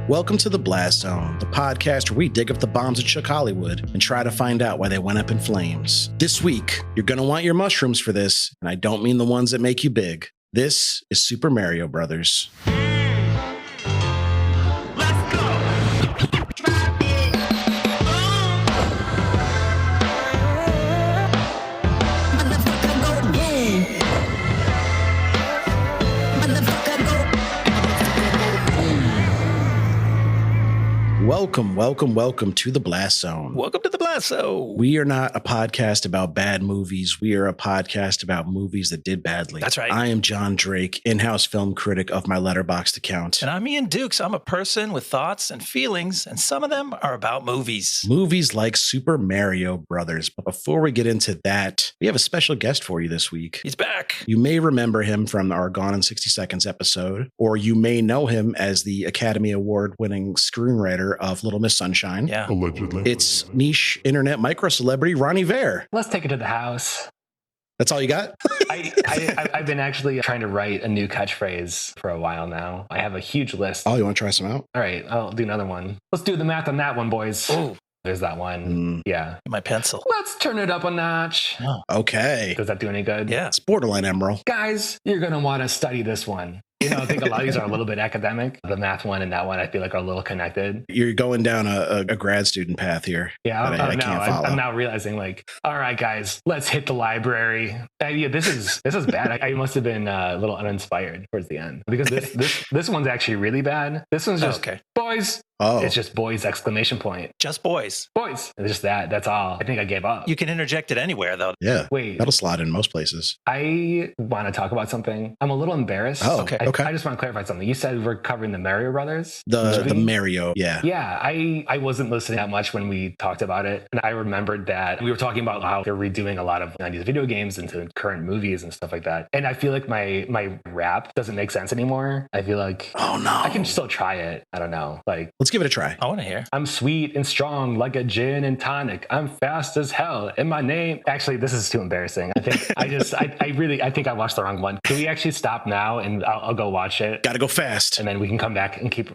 Welcome to The Blast Zone, the podcast where we dig up the bombs that shook Hollywood and try to find out why they went up in flames. This week, you're going to want your mushrooms for this, and I don't mean the ones that make you big. This is Super Mario Brothers. Welcome to The Blast Zone. Welcome to The Blast Zone. We are not a podcast about bad movies. We are a podcast about movies that did badly. That's right. I am Jon Drake, in-house film critic of my Letterboxd account. And I'm Ian Dukes. I'm a person with thoughts and feelings, and some of them are about movies. Movies like Super Mario Brothers. But before we get into that, we have a special guest for you this week. He's back. You may remember him from our Gone in 60 Seconds episode, or you may know him as the Academy Award-winning screenwriter of Little Miss Sunshine. Yeah. Allegedly. It's niche internet micro-celebrity Ron Iver. Let's take it to the house. That's all you got? I've been actually trying to write a new catchphrase for a while now. I have a huge list. Oh, you want to try some out? All right, I'll do another one. Let's do the math on that one, boys. Oh, There's that one. Yeah. my pencil. Let's turn it up a notch. Oh, Okay. Does that do any good? yeah. It's borderline Emerald. Guys, you're going to want to study this one. You know, I think a lot of these are a little bit academic. The math one and that one, I feel like, are a little connected. You're going down a grad student path here. Yeah, that I can't follow. I'm now realizing, like, all right, guys, let's hit the library. Yeah, this is bad. I must have been a little uninspired towards the end because this one's actually really bad. This one's just boys. Oh, It's just boys! Exclamation point. Just boys. Boys. It's just that. That's all. I think I gave up. You can interject it anywhere, though. yeah. Wait. That'll slot in most places. I want to talk about something. I'm a little embarrassed. Oh, Okay. okay. I just want to clarify something. You said we're covering the Mario Brothers. The movie? Mario. Yeah. Yeah, I wasn't listening that much when we talked about it. And I remembered that we were talking about how they're redoing a lot of 90s video games into current movies and stuff like that. And I feel like my rap doesn't make sense anymore. I feel like Oh, no. I can still try it. I don't know. Like, Let's give it a try. I want to hear. I'm sweet and strong like a gin and tonic. I'm fast as hell. And my name, actually, this is too embarrassing. I think I think I watched the wrong one. Can we actually stop now and I'll go watch it? Gotta go fast. And then we can come back and keep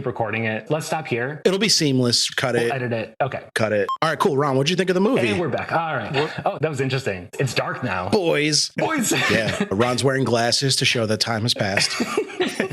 recording it. Let's stop here. It'll be seamless. Cut We'll it. edit it. Okay. Cut it. All right, cool. Ron, what'd you think of the movie? And we're back. All right. Oh, that was interesting. It's dark now. Boys. Boys. Yeah. Ron's wearing glasses to show that time has passed.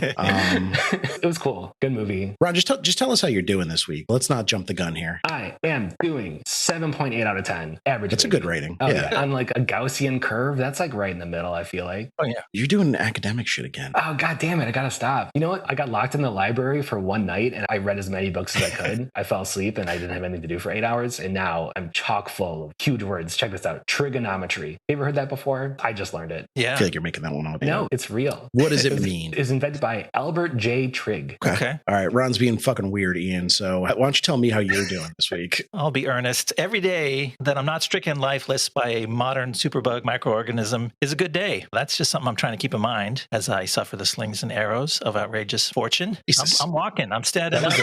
It was cool. Good movie. Ron, just tell us how you're doing this week. Let's not jump the gun here. I am doing 7.8 out of 10. Average. That's a movie. good rating. Oh, Yeah. On like a Gaussian curve, that's like right in the middle, I feel like. Oh, yeah. You're doing academic shit again. Oh, God damn it. I got to stop. You know what? I got locked in the library for one night and I read as many books as I could. I fell asleep and I didn't have anything to do for 8 hours. And now I'm chock full of huge words. Check this out. Trigonometry. You ever heard that before? I just learned it. I Yeah. feel like you're making that one up. No, it's real. What does it mean? It was invented by Albert J. Trigg. Okay. All right. Ron's being fucking weird, Ian. So why don't you tell me how you're doing this week? I'll be earnest. Every day that I'm not stricken lifeless by a modern superbug microorganism is a good day. That's just something I'm trying to keep in mind as I suffer the slings and arrows of outrageous fortune. Jesus. I'm walking. I'm standing That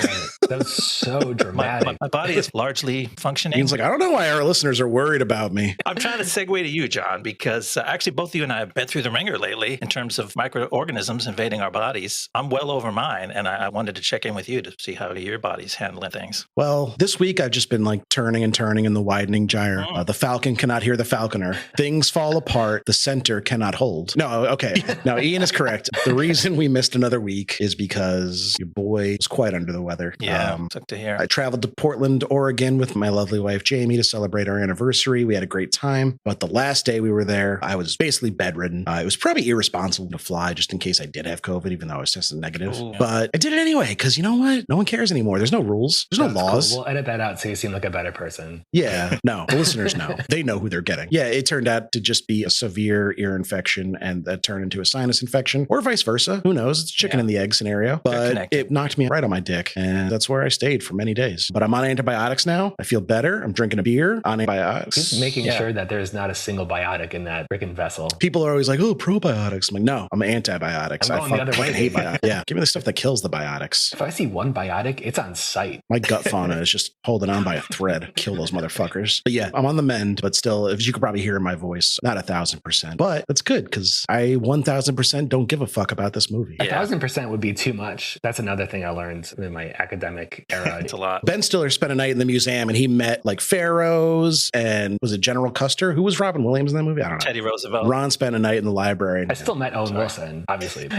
up. was so dramatic. My body is largely functioning. Ian's like, I don't know why our listeners are worried about me. I'm trying to segue to you, John, because actually both you and I have been through the ringer lately in terms of microorganisms invading our bodies. I'm well over mine, and I wanted to check in with you to see how your body's handling things. Well, this week I've just been like turning and turning in the widening gyre. The falcon cannot hear the falconer. Things fall apart. The center cannot hold. No, okay. No, Ian is correct. The reason we missed another week is because your boy was quite under the weather. Yeah, took to hear. I traveled to Portland, Oregon with my lovely wife, Jamie, to celebrate our anniversary. We had a great time. But the last day we were there, I was basically bedridden. It was probably irresponsible to fly just in case I did have COVID, even though I was tested negative. Ooh. But I did it anyway because you know what? No one cares anymore. There's no rules. There's no That's laws. cool. We'll edit that out so you seem like a better person. Yeah, no, the listeners know. They know who they're getting. Yeah, it turned out to just be a severe ear infection and that turned into a sinus infection or vice versa. Who knows? It's a chicken and the egg scenario. But connected. it knocked me right on my dick. And that's where I stayed for many days. But I'm on antibiotics now. I feel better. I'm drinking a beer on antibiotics. Just making sure that there's not a single biotic in that freaking vessel. People are always like, oh, probiotics. I'm like, no, I'm antibiotics. I'm going the other way. Hate biotics. Yeah, give me the stuff that kills the biotics. If I see one biotic, it's on site. My gut fauna is just holding on by a thread. Kill those motherfuckers. But yeah, I'm on the mend, but still, as you could probably hear in my voice, not 1,000%. But that's good because I 1,000% don't give a fuck about this movie. 1,000% would be too much. That's another thing I learned in my academic era. It's a lot. Ben Stiller spent a night in the museum and he met like pharaohs and was it General Custer? Who was Robin Williams in that movie? I don't know. Teddy Roosevelt. Ron spent a night in the library. I still met Owen Wilson, obviously.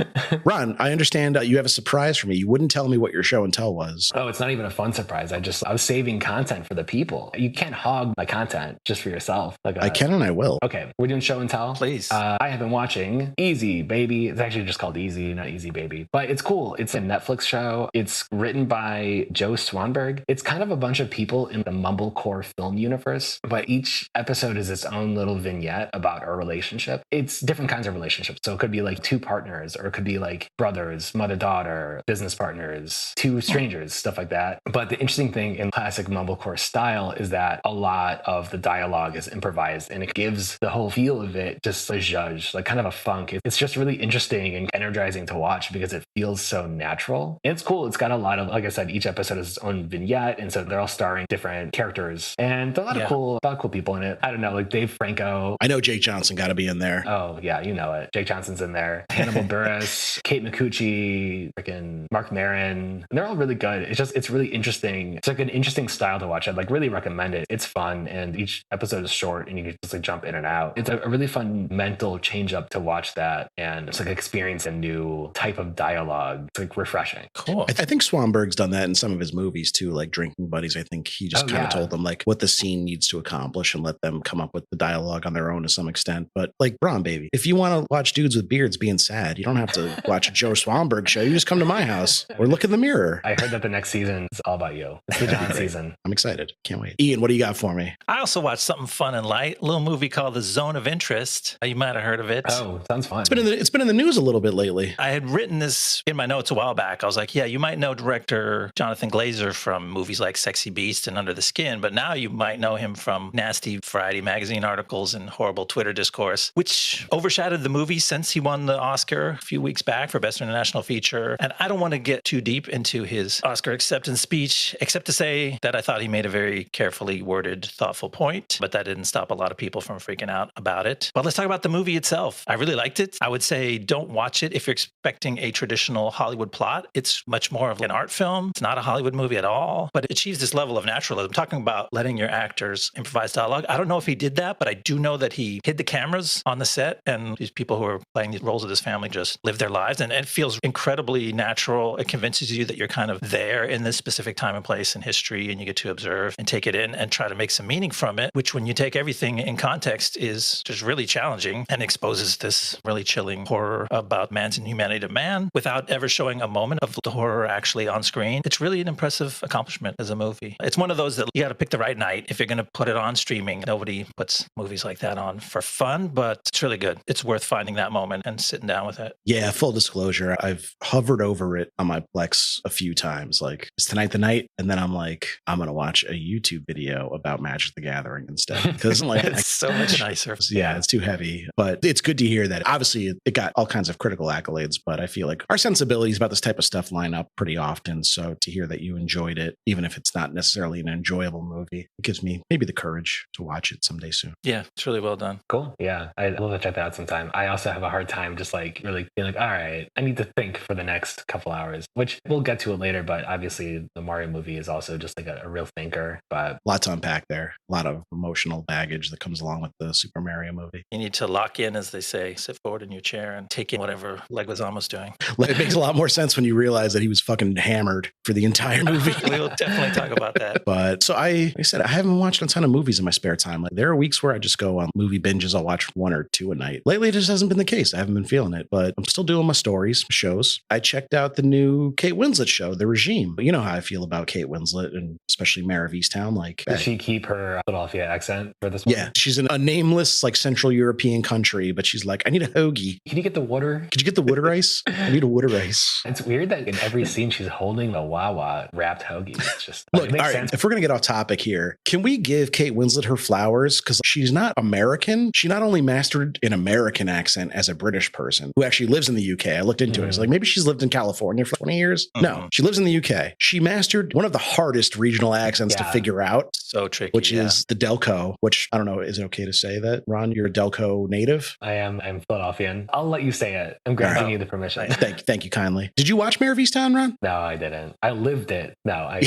Ron, I understand you have a surprise for me. You wouldn't tell me what your show and tell was. Oh, it's not even a fun surprise. I was saving content for the people. You can't hog my content just for yourself. Like I can and I will. Okay, we're doing show and tell. Please. I have been watching Easy Baby. It's actually just called Easy, not Easy Baby. But it's cool. It's a Netflix show. It's written by Joe Swanberg. It's kind of a bunch of people in the mumblecore film universe, but each episode is its own little vignette about a relationship. It's different kinds of relationships. So it could be like two partners, or it could be like brothers, mother-daughter, business partners, two strangers, stuff like that. But the interesting thing in classic mumblecore style is that a lot of the dialogue is improvised, and it gives the whole feel of it just a zhuzh, like kind of a funk. It's just really interesting and energizing to watch because it feels so natural. And it's cool. It's got a lot of, like I said, each episode has its own vignette, and so they're all starring different characters, and there are a lot of cool people in it. I don't know, like Dave Franco. I know Jake Johnson got to be in there. Oh yeah, you know it. Jake Johnson's in there. Hannibal Buress, Kate McCucci, freaking Mark Maron. And they're all really good. It's really interesting. It's like an interesting style to watch. I'd like really recommend it. It's fun, and each episode is short, and you can just like jump in and out. It's a really fun mental change up to watch that, and it's like experience a new type of dialogue. It's like refreshing. Cool. I think Swanberg's done that in some of his movies too, like Drinking Buddies. I think he just kind of told them like what the scene needs to accomplish and let them come up with the dialogue on their own to some extent. But like Ron, baby, if you want to watch dudes with beards being sad, you don't have to watch a Joe Swanberg show. You just come to my house or look in the mirror. I heard that the next season is all about you. It's the Jon season. I'm excited. Can't wait. Ian, what do you got for me? I also watched something fun and light, a little movie called The Zone of Interest. You might have heard of it. Oh, sounds fun. It's been in the news a little bit lately. I had written this in my notes a while back. I was like, yeah, you might know director Jonathan Glazer from movies like Sexy Beast and Under the Skin, but now you might know him from nasty Variety magazine articles and horrible Twitter discourse, which overshadowed the movie since he won the Oscar a few weeks back for Best International Feature. And I don't want to get too deep into his Oscar acceptance speech, except to say that I thought he made a very carefully worded, thoughtful point, but that didn't stop a lot of people from freaking out about it. But let's talk about the movie itself. I really liked it. I would say don't watch it if you're expecting a traditional Hollywood plot. It's much more of an art film. It's not a Hollywood movie at all, but it achieves this level of naturalism. I'm talking about letting your actors improvise dialogue. I don't know if he did that, but I do know that he hid the cameras on the set, and these people who are playing these roles of this family just live their lives, and it feels incredibly natural. It convinces you that you're kind of there in this specific time and place in history, and you get to observe and take it in and try to make some meaning from it, which when you take everything in context is just really challenging and exposes this really chilling horror about man's inhumanity to man without ever showing a moment of the horror actually on screen. It's really an impressive accomplishment as a movie. It's one of those that you got to pick the right night if you're going to put it on streaming. Nobody puts movies like that on for fun, but it's really good. It's worth finding that moment and sitting down with it. Yeah, full disclosure, I've hovered over it on my Plex a few times. Like, is tonight the night? And then I'm like, I'm going to watch a YouTube video about Magic the Gathering instead. Because like, it's so much nicer. Yeah, it's too heavy. But it's good to hear that. Obviously, it got all kinds of critical accolades, but I feel like our sensibilities about this type of stuff line up pretty often. So to hear that you enjoyed it, even if it's not necessarily an enjoyable movie, it gives me maybe the courage to watch it someday soon. Yeah, it's really well done. Cool. Yeah, I'd love to check that out sometime. I also have a hard time just like really being like, all right, I need to think for the next couple hours, which we'll get to it later. But obviously the Mario movie is also just like a real thinker. But lots to unpack there. A lot of emotional baggage that comes along with the Super Mario movie. You need to lock in, as they say, sit forward in your chair and take in whatever Leguizamo's doing. It makes a lot more sense when you realize that he was fucking hammered for the entire movie. We'll definitely talk about that. But so like I said, I haven't watched a ton of movies in my spare time. Like there are weeks where I just go on movie binges. I'll watch one or two a night. Lately, it just hasn't been the case. I haven't been feeling it, but I'm still doing my stories, shows. I checked out the new Kate Winslet show, The Regime. But you know how I feel about Kate Winslet and especially Mare of Easttown. Like, did she keep her Philadelphia accent for this one? Yeah, she's in a nameless like Central European country, but she's like, I need a hoagie. Can you get the water? Could you get the water ice? I need a water ice. It's weird that in every scene she's holding the Wawa wrapped hoagie. It's just look. It makes all right, sense. if we're gonna get off topic here, can we give Kate Winslet her flowers? Because she's not American. She not only mastered an American accent as a British person who actually lives in the UK. I looked into it. It's like maybe she's lived in California for 20 years. No, she lives in the UK. She mastered one of the hardest regional accents to figure route, So tricky. which is the Delco, which I don't know, is it okay to say that, Ron? You're a Delco native? I'm Philadelphian. I'll let you say it. I'm granting you the permission. Thank you kindly. Did you watch Mayor of Easttown, Ron? No, I didn't. I lived it. No, I.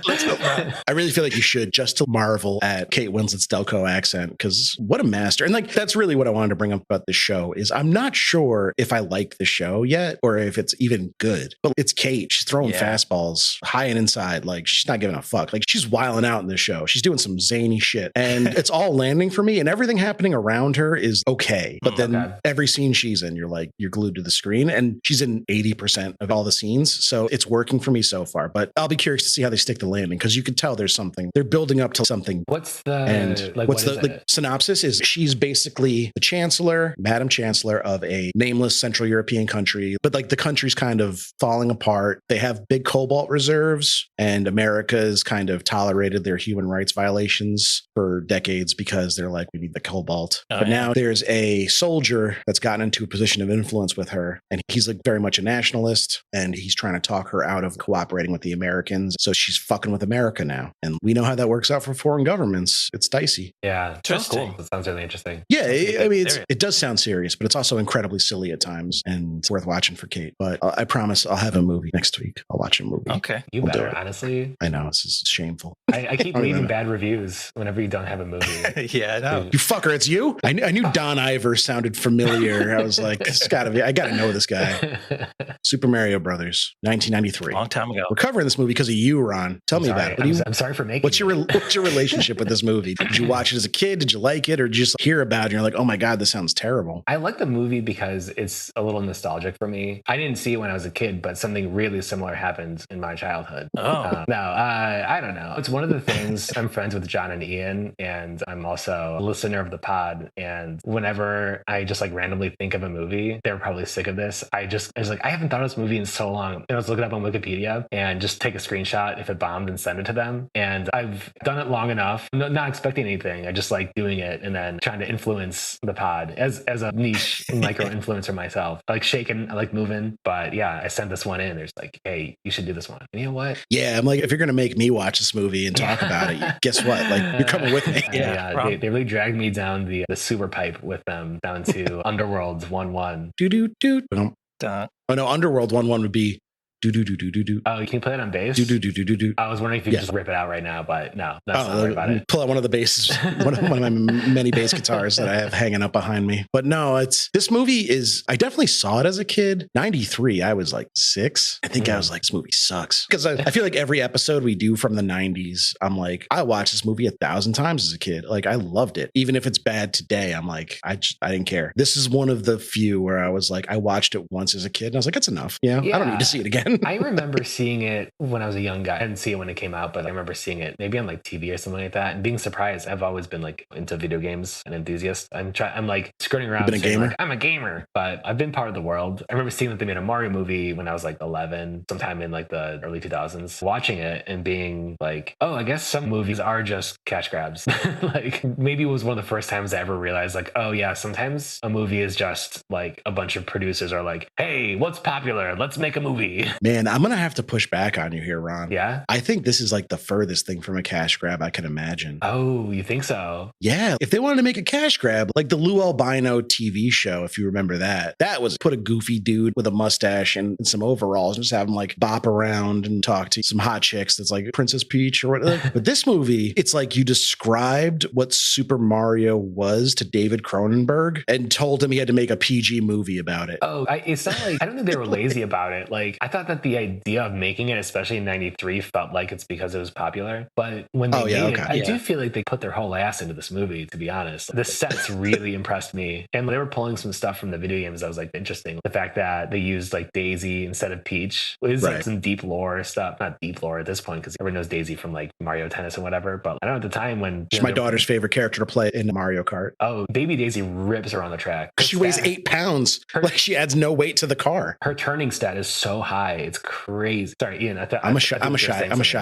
Let's hope not. I really feel like you should, just to marvel at Kate Winslet's Delco accent, because what a master. And like, that's really what I wanted to bring up about the show is I'm not sure if I like the show yet or if it's even good, but it's Kate. She's throwing fastballs high and inside. Like, she's not giving a fuck. Like, she's wilding out in this show. She's doing some zany shit and it's all landing for me, and everything happening around her is okay. But then every scene she's in, you're glued to the screen, and she's in 80% of all the scenes. So it's working for me so far, but I'll be curious to see how they stick the landing, because you could tell there's something. They're building up to something. What's the synopsis is she's basically the chancellor, Madam Chancellor of a nameless Central European country, but like the country's kind of falling apart. They have big cobalt reserves, and America's kind of tolerated their human rights violations for decades because they're like, we need the cobalt. Now there's a soldier that's gotten into a position of influence with her, and he's like very much a nationalist, and he's trying to talk her out of cooperating with the Americans. So she's fucking with America now. And we know how that works out for foreign governments. It's dicey. Yeah. Sounds cool. That sounds really interesting. Yeah. I mean, it does sound serious, but it's also incredibly silly at times, and it's worth watching for Kate. But I promise I'll have a movie next week. I'll watch a movie. Okay. You better, honestly. I know. This is shameful. I keep leaving bad reviews whenever you don't have a movie. Yeah, I know. You fucker, it's you? I knew Ron Iver sounded familiar. I was like, it's gotta be, I gotta know this guy. Super Mario Brothers, 1993. Long time ago. We're covering this movie because of you, Ron. Tell me about it. I'm sorry for making What's your relationship with this movie? Did you watch it as a kid? Did you like it? Or did you just hear about it and you're like, oh my God, this sounds terrible? I like the movie because it's a little nostalgic for me. I didn't see it when I was a kid, but something really similar happened in my childhood. I don't know. It's one of the things. I'm friends with John and Ian, and I'm also a listener of the pod. And whenever I just like randomly think of a movie, they're probably sick of this. I was like, I haven't thought of this movie in so long. And I was looking up on Wikipedia and just take a screenshot if it bombed and send it to them. And I've done it long enough, not expecting anything. I just like doing it and then trying to influence the pod as a niche micro influencer myself. I like shaking, I like moving. But yeah, I sent this one in. There's like, hey, you should do this one. And you know what? Yeah, I'm like, if you're gonna make me watch this movie and talk about it, guess what? Like, you're coming with me. Yeah, they really dragged me down the sewer pipe with them down to Underworld's 1-1. Oh no, Underworld 1-1 would be do do do do do do. Oh, you can play it on bass? Do do do do do do. I was wondering if you could just rip it out right now, but no, that's not right about it. Pull out one of the basses, one of my many bass guitars that I have hanging up behind me. But no, this movie is, I definitely saw it as a kid. 93, I was like 6. I think I was like, this movie sucks. Because I feel like every episode we do from the 90s, I'm like, I watched this movie 1,000 times as a kid. Like, I loved it. Even if it's bad today, I'm like, I didn't care. This is one of the few where I was like, I watched it once as a kid and I was like, that's enough. Yeah, I don't need to see it again. I remember seeing it when I was a young guy. I didn't see it when it came out, but I remember seeing it maybe on like TV or something like that and being surprised. I've always been like into video games, an enthusiast. I'm like skirting around. Been a gamer? Like, I'm a gamer, but I've been part of the world. I remember seeing that they made a Mario movie when I was like 11, sometime in like the early 2000s, watching it and being like, oh, I guess some movies are just cash grabs. Like maybe it was one of the first times I ever realized like, oh yeah, sometimes a movie is just like a bunch of producers are like, hey, what's popular? Let's make a movie. Man, I'm going to have to push back on you here, Ron. Yeah? I think this is like the furthest thing from a cash grab I can imagine. Oh, you think so? Yeah. If they wanted to make a cash grab, like the Lou Albino TV show, if you remember that was put a goofy dude with a mustache and some overalls and just have him like bop around and talk to some hot chicks that's like Princess Peach or whatever. But this movie, it's like you described what Super Mario was to David Cronenberg and told him he had to make a PG movie about it. Oh, it's not like, I don't think they were lazy about it. Like, I thought that the idea of making it, especially in 93, felt like it's because it was popular. But when they made it, I do feel like they put their whole ass into this movie, to be honest. The sets really impressed me. And they were pulling some stuff from the video games that was like interesting. The fact that they used like Daisy instead of Peach was like some deep lore stuff. Not deep lore at this point, because everyone knows Daisy from like Mario Tennis and whatever. But I don't know, at the time when... She's my daughter's favorite character to play in Mario Kart. Oh, baby Daisy rips her on the track. She weighs 8 pounds. Like she adds no weight to the car. Her turning stat is so high. It's crazy. Sorry, Ian. I'm a shy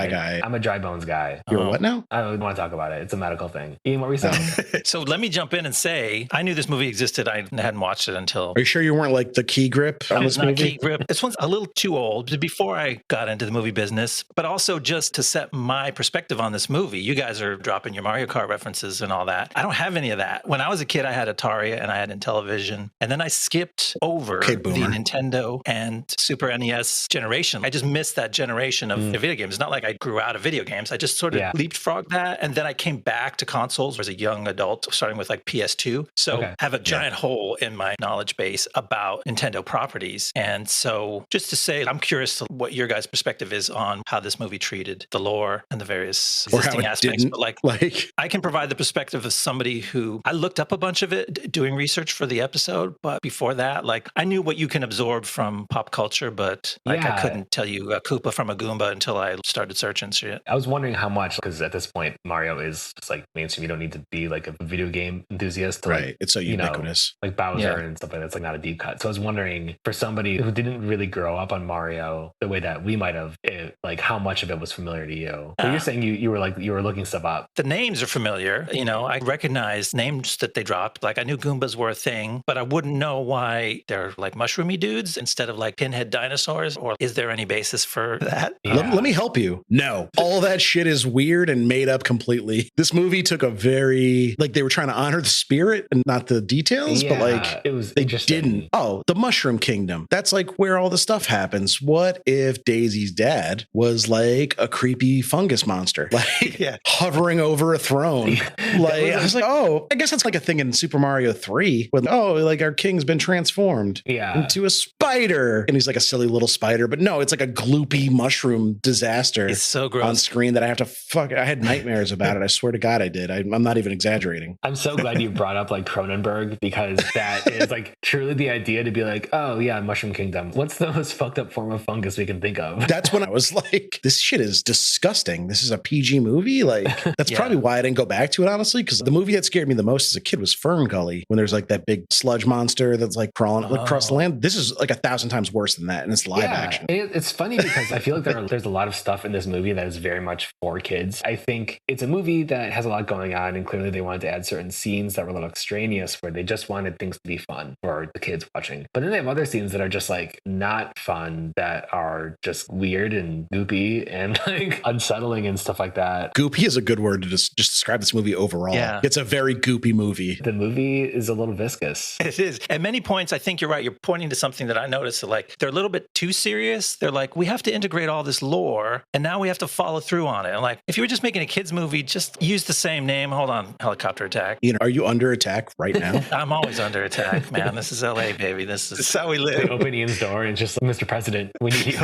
guy. I'm a dry bones guy. You're what now? I don't want to talk about it. It's a medical thing. Ian, what were you saying? So let me jump in and say, I knew this movie existed. I hadn't watched it until. Are you sure you weren't like the key grip on this movie? Key grip. This one's a little too old before I got into the movie business, but also just to set my perspective on this movie. You guys are dropping your Mario Kart references and all that. I don't have any of that. When I was a kid, I had Atari and I had Intellivision, and then I skipped over the Nintendo and Super NES generation. I just missed that generation of video games. It's not like I grew out of video games. I just sort of leapfrogged that, and then I came back to consoles as a young adult, starting with like PS2. So I have a giant hole in my knowledge base about Nintendo properties. And so just to say, I'm curious what your guys' perspective is on how this movie treated the lore and the various existing aspects. But like I can provide the perspective of somebody who I looked up a bunch of it doing research for the episode, but before that, like I knew what you can absorb from pop culture, but like I couldn't tell you a Koopa from a Goomba until I started searching shit. I was wondering how much, because at this point Mario is just like mainstream. You don't need to be like a video game enthusiast to like, it's so ubiquitous. Like Bowser and stuff like that. It's like not a deep cut. So I was wondering, for somebody who didn't really grow up on Mario the way that we might have, like how much of it was familiar to you? So you're saying you were looking stuff up. The names are familiar. I recognized names that they dropped. Like I knew Goombas were a thing, but I wouldn't know why they're like mushroomy dudes instead of like pinhead dinosaurs. Or is there any basis for that? Let me help you. No, all that shit is weird and made up completely. This movie took a very, like they were trying to honor the spirit and not the details, but like it was they didn't. Oh, the Mushroom Kingdom. That's like where all the stuff happens. What if Daisy's dad was like a creepy fungus monster, like hovering over a throne? Like I was like, oh, I guess that's like a thing in Super Mario 3 with like our king's been transformed into a spider, and he's like a silly little spider. But no, it's like a gloopy mushroom disaster. It's so gross on screen that I have to I had nightmares about it. I swear to God, I did. I'm not even exaggerating. I'm so glad you brought up like Cronenberg, because that is like truly the idea to be like, oh yeah, Mushroom Kingdom. What's the most fucked up form of fungus we can think of? That's when I was like, this shit is disgusting. This is a PG movie. Like that's probably why I didn't go back to it, honestly, because the movie that scared me the most as a kid was Fern Gully, when there's like that big sludge monster that's like crawling across the land. This is like 1,000 times worse than that, and it's live action. It's funny because I feel like there's a lot of stuff in this movie that is very much for kids. I think it's a movie that has a lot going on, and clearly they wanted to add certain scenes that were a little extraneous where they just wanted things to be fun for the kids watching. But then they have other scenes that are just like not fun, that are just weird and goopy and like unsettling and stuff like that. Goopy is a good word to just describe this movie overall. Yeah. It's a very goopy movie. The movie is a little viscous. It is. At many points, I think you're right. You're pointing to something that I noticed. Like they're a little bit too serious. They're like, we have to integrate all this lore, and now we have to follow through on it. And like, if you were just making a kids movie, just use the same name. Hold on, helicopter attack. Are you under attack right now? I'm always under attack, man. This is LA, baby. This is how we live. They open Ian's door and just, Mr. President, we need you.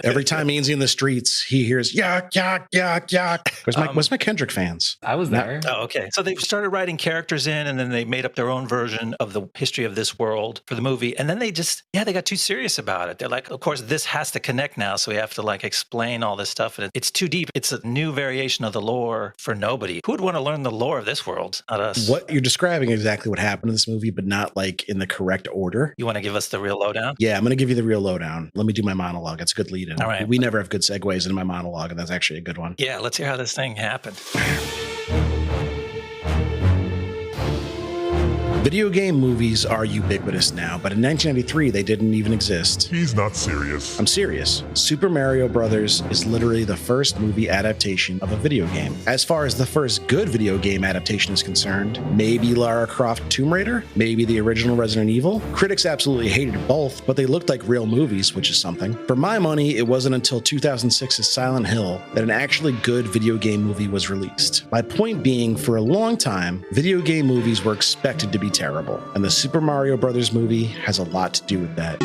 Every time Ian's in the streets, he hears yak, yak, yak, yak. Where's my Kendrick fans? I was there. Oh, okay. So they started writing characters in, and then they made up their own version of the history of this world for the movie. And then they just, they got too serious about it. They're like, of course, this has to connect now. So we have to like explain all this stuff. And it's too deep. It's a new variation of the lore for nobody. Who would want to learn the lore of this world? Not us. What you're describing exactly what happened in this movie, but not like in the correct order. You want to give us the real lowdown? Yeah, I'm going to give you the real lowdown. Let me do my monologue. It's a good lead in. All right. We never have good segues in my monologue, and that's actually a good one. Yeah, let's hear how this thing happened. Video game movies are ubiquitous now, but in 1993, they didn't even exist. He's not serious. I'm serious. Super Mario Brothers is literally the first movie adaptation of a video game. As far as the first good video game adaptation is concerned, maybe Lara Croft Tomb Raider, maybe the original Resident Evil. Critics absolutely hated both, but they looked like real movies, which is something. For my money, it wasn't until 2006's Silent Hill that an actually good video game movie was released. My point being, for a long time, video game movies were expected to be terrible, and the Super Mario Brothers movie has a lot to do with that.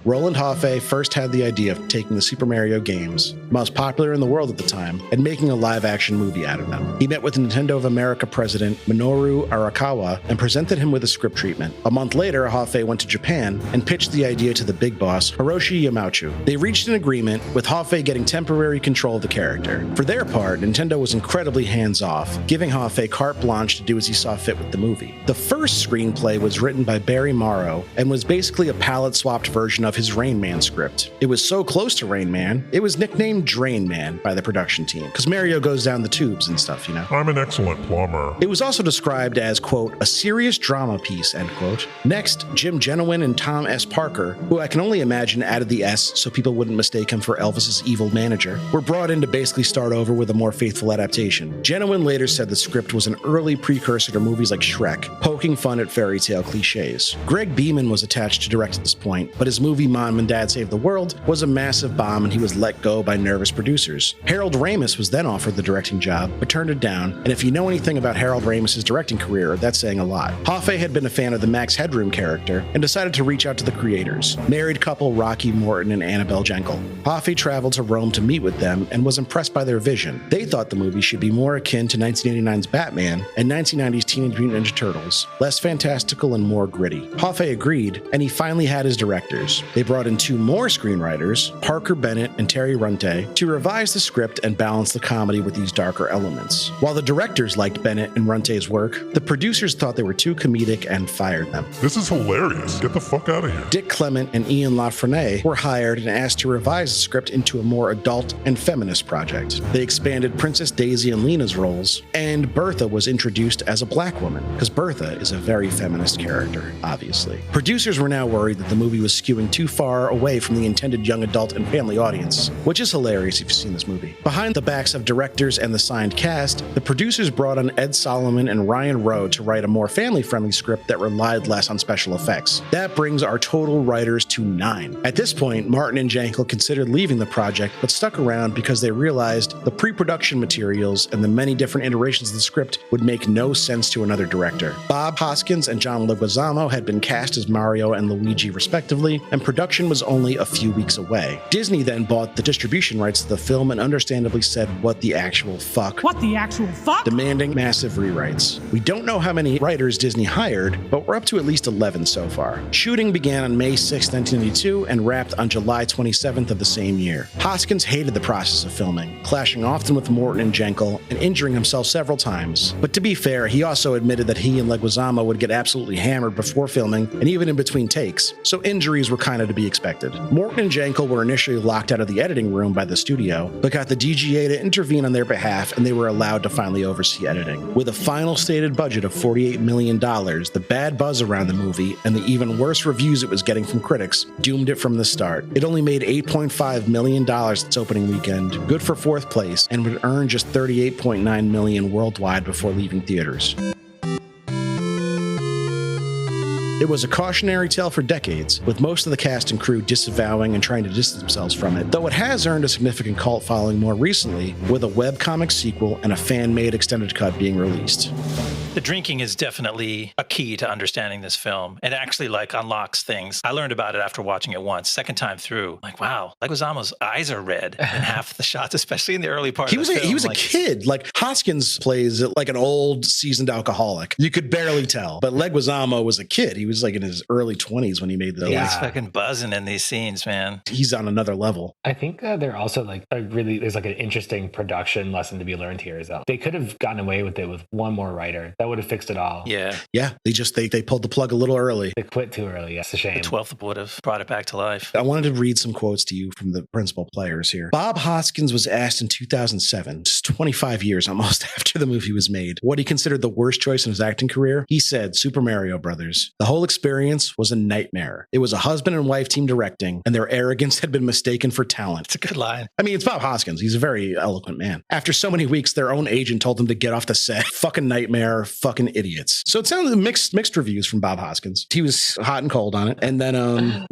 Roland Hofe first had the idea of taking the Super Mario games, most popular in the world at the time, and making a live-action movie out of them. He met with Nintendo of America president Minoru Arakawa and presented him with a script treatment. A month later, Hofe went to Japan and pitched the idea to the big boss, Hiroshi Yamauchi. They reached an agreement, with Hofe getting temporary control of the character. For their part, Nintendo was incredibly hands-off, giving Hofe carte blanche to do as he saw fit with the movie. The first screenplay was written by Barry Morrow and was basically a palette-swapped version of his Rain Man script. It was so close to Rain Man, it was nicknamed Drain Man by the production team, because Mario goes down the tubes and stuff, you know? I'm an excellent plumber. It was also described as, quote, a serious drama piece, end quote. Next, Jim Genowin and Tom S. Parker, who I can only imagine added the S so people wouldn't mistake him for Elvis's evil manager, were brought in to basically start over with a more faithful adaptation. Genowin later said the script was an early precursor to movies like Shrek, poking fun at fairy tale cliches. Greg Beeman was attached to direct at this point, but his movie Mom and Dad Save the World was a massive bomb and he was let go by nervous producers. Harold Ramis was then offered the directing job, but turned it down, and if you know anything about Harold Ramis's directing career, that's saying a lot. Hoffe had been a fan of the Max Headroom character and decided to reach out to the creators, married couple Rocky Morton and Annabel Jankel. Hoffe traveled to Rome to meet with them and was impressed by their vision. They thought the movie should be more akin to 1989's Batman and 1990's Teenage Mutant Ninja Turtles, less fantastical and more gritty. Hoffe agreed, and he finally had his directors. They brought in two more screenwriters, Parker Bennett and Terry Runte, to revise the script and balance the comedy with these darker elements. While the directors liked Bennett and Runte's work, the producers thought they were too comedic and fired them. This is hilarious. Get the fuck out of here. Dick Clement and Ian LaFrennais were hired and asked to revise the script into a more adult and feminist project. They expanded Princess Daisy and Lena's roles, and Bertha was introduced as a black woman, because Bertha is a very feminist character, obviously. Producers were now worried that the movie was skewing too far away from the intended young adult and family audience, which is hilarious if you've seen this movie. Behind the backs of directors and the signed cast, the producers brought on Ed Solomon and Ryan Rowe to write a more family-friendly script that relied less on special effects. That brings our total writers to 9. At this point, Martin and Jankel considered leaving the project, but stuck around because they realized the pre-production materials and the many different iterations of the script would make no sense to another director. Bob Hoskins and John Leguizamo had been cast as Mario and Luigi respectively, and production was only a few weeks away. Disney then bought the distribution rights to the film and understandably said, what the actual fuck? What the actual fuck? Demanding massive rewrites. We don't know how many writers Disney hired, but we're up to at least 11 so far. Shooting began on May 6, 1992 and wrapped on July 27th of the same year. Hoskins hated the process of filming, clashing often with Morton and Jankel and injuring himself several times. But to be fair, he also admitted that he and Leguizamo would get absolutely hammered before filming and even in between takes, so injuries were kind of to be expected. Morton and Jankel were initially locked out of the editing room by the studio, but got the DGA to intervene on their behalf and they were allowed to finally oversee editing. With a final stated budget of $48 million, the bad buzz around the movie and the even worse reviews it was getting from critics doomed it from the start. It only made $8.5 million its opening weekend, good for 4th place, and would earn just $38.9 million worldwide before leaving theaters. It was a cautionary tale for decades, with most of the cast and crew disavowing and trying to distance themselves from it, though it has earned a significant cult following more recently, with a webcomic sequel and a fan-made extended cut being released. The drinking is definitely a key to understanding this film. It actually unlocks things. I learned about it after watching it once. Second time through, wow, Leguizamo's eyes are red in half the shots, especially in the early part of the film. He was a kid. Hoskins plays like an old seasoned alcoholic. You could barely tell. But Leguizamo was a kid. He was in his early 20s when he made those. He's fucking buzzing in these scenes, man. He's on another level. I think they're also there's an interesting production lesson to be learned here is that they could have gotten away with it with one more writer. That would have fixed it all. Yeah. Yeah. They pulled the plug a little early. They quit too early. That's a shame. The 12th would have brought it back to life. I wanted to read some quotes to you from the principal players here. Bob Hoskins was asked in 2007, just 25 years almost after the movie was made, what he considered the worst choice in his acting career. He said, Super Mario Brothers. The whole experience was a nightmare. It was a husband and wife team directing, and their arrogance had been mistaken for talent. It's a good line. I mean, it's Bob Hoskins. He's a very eloquent man. After so many weeks, their own agent told them to get off the set. Fucking nightmare, fucking idiots. So it sounded mixed reviews from Bob Hoskins. He was hot and cold on it. And then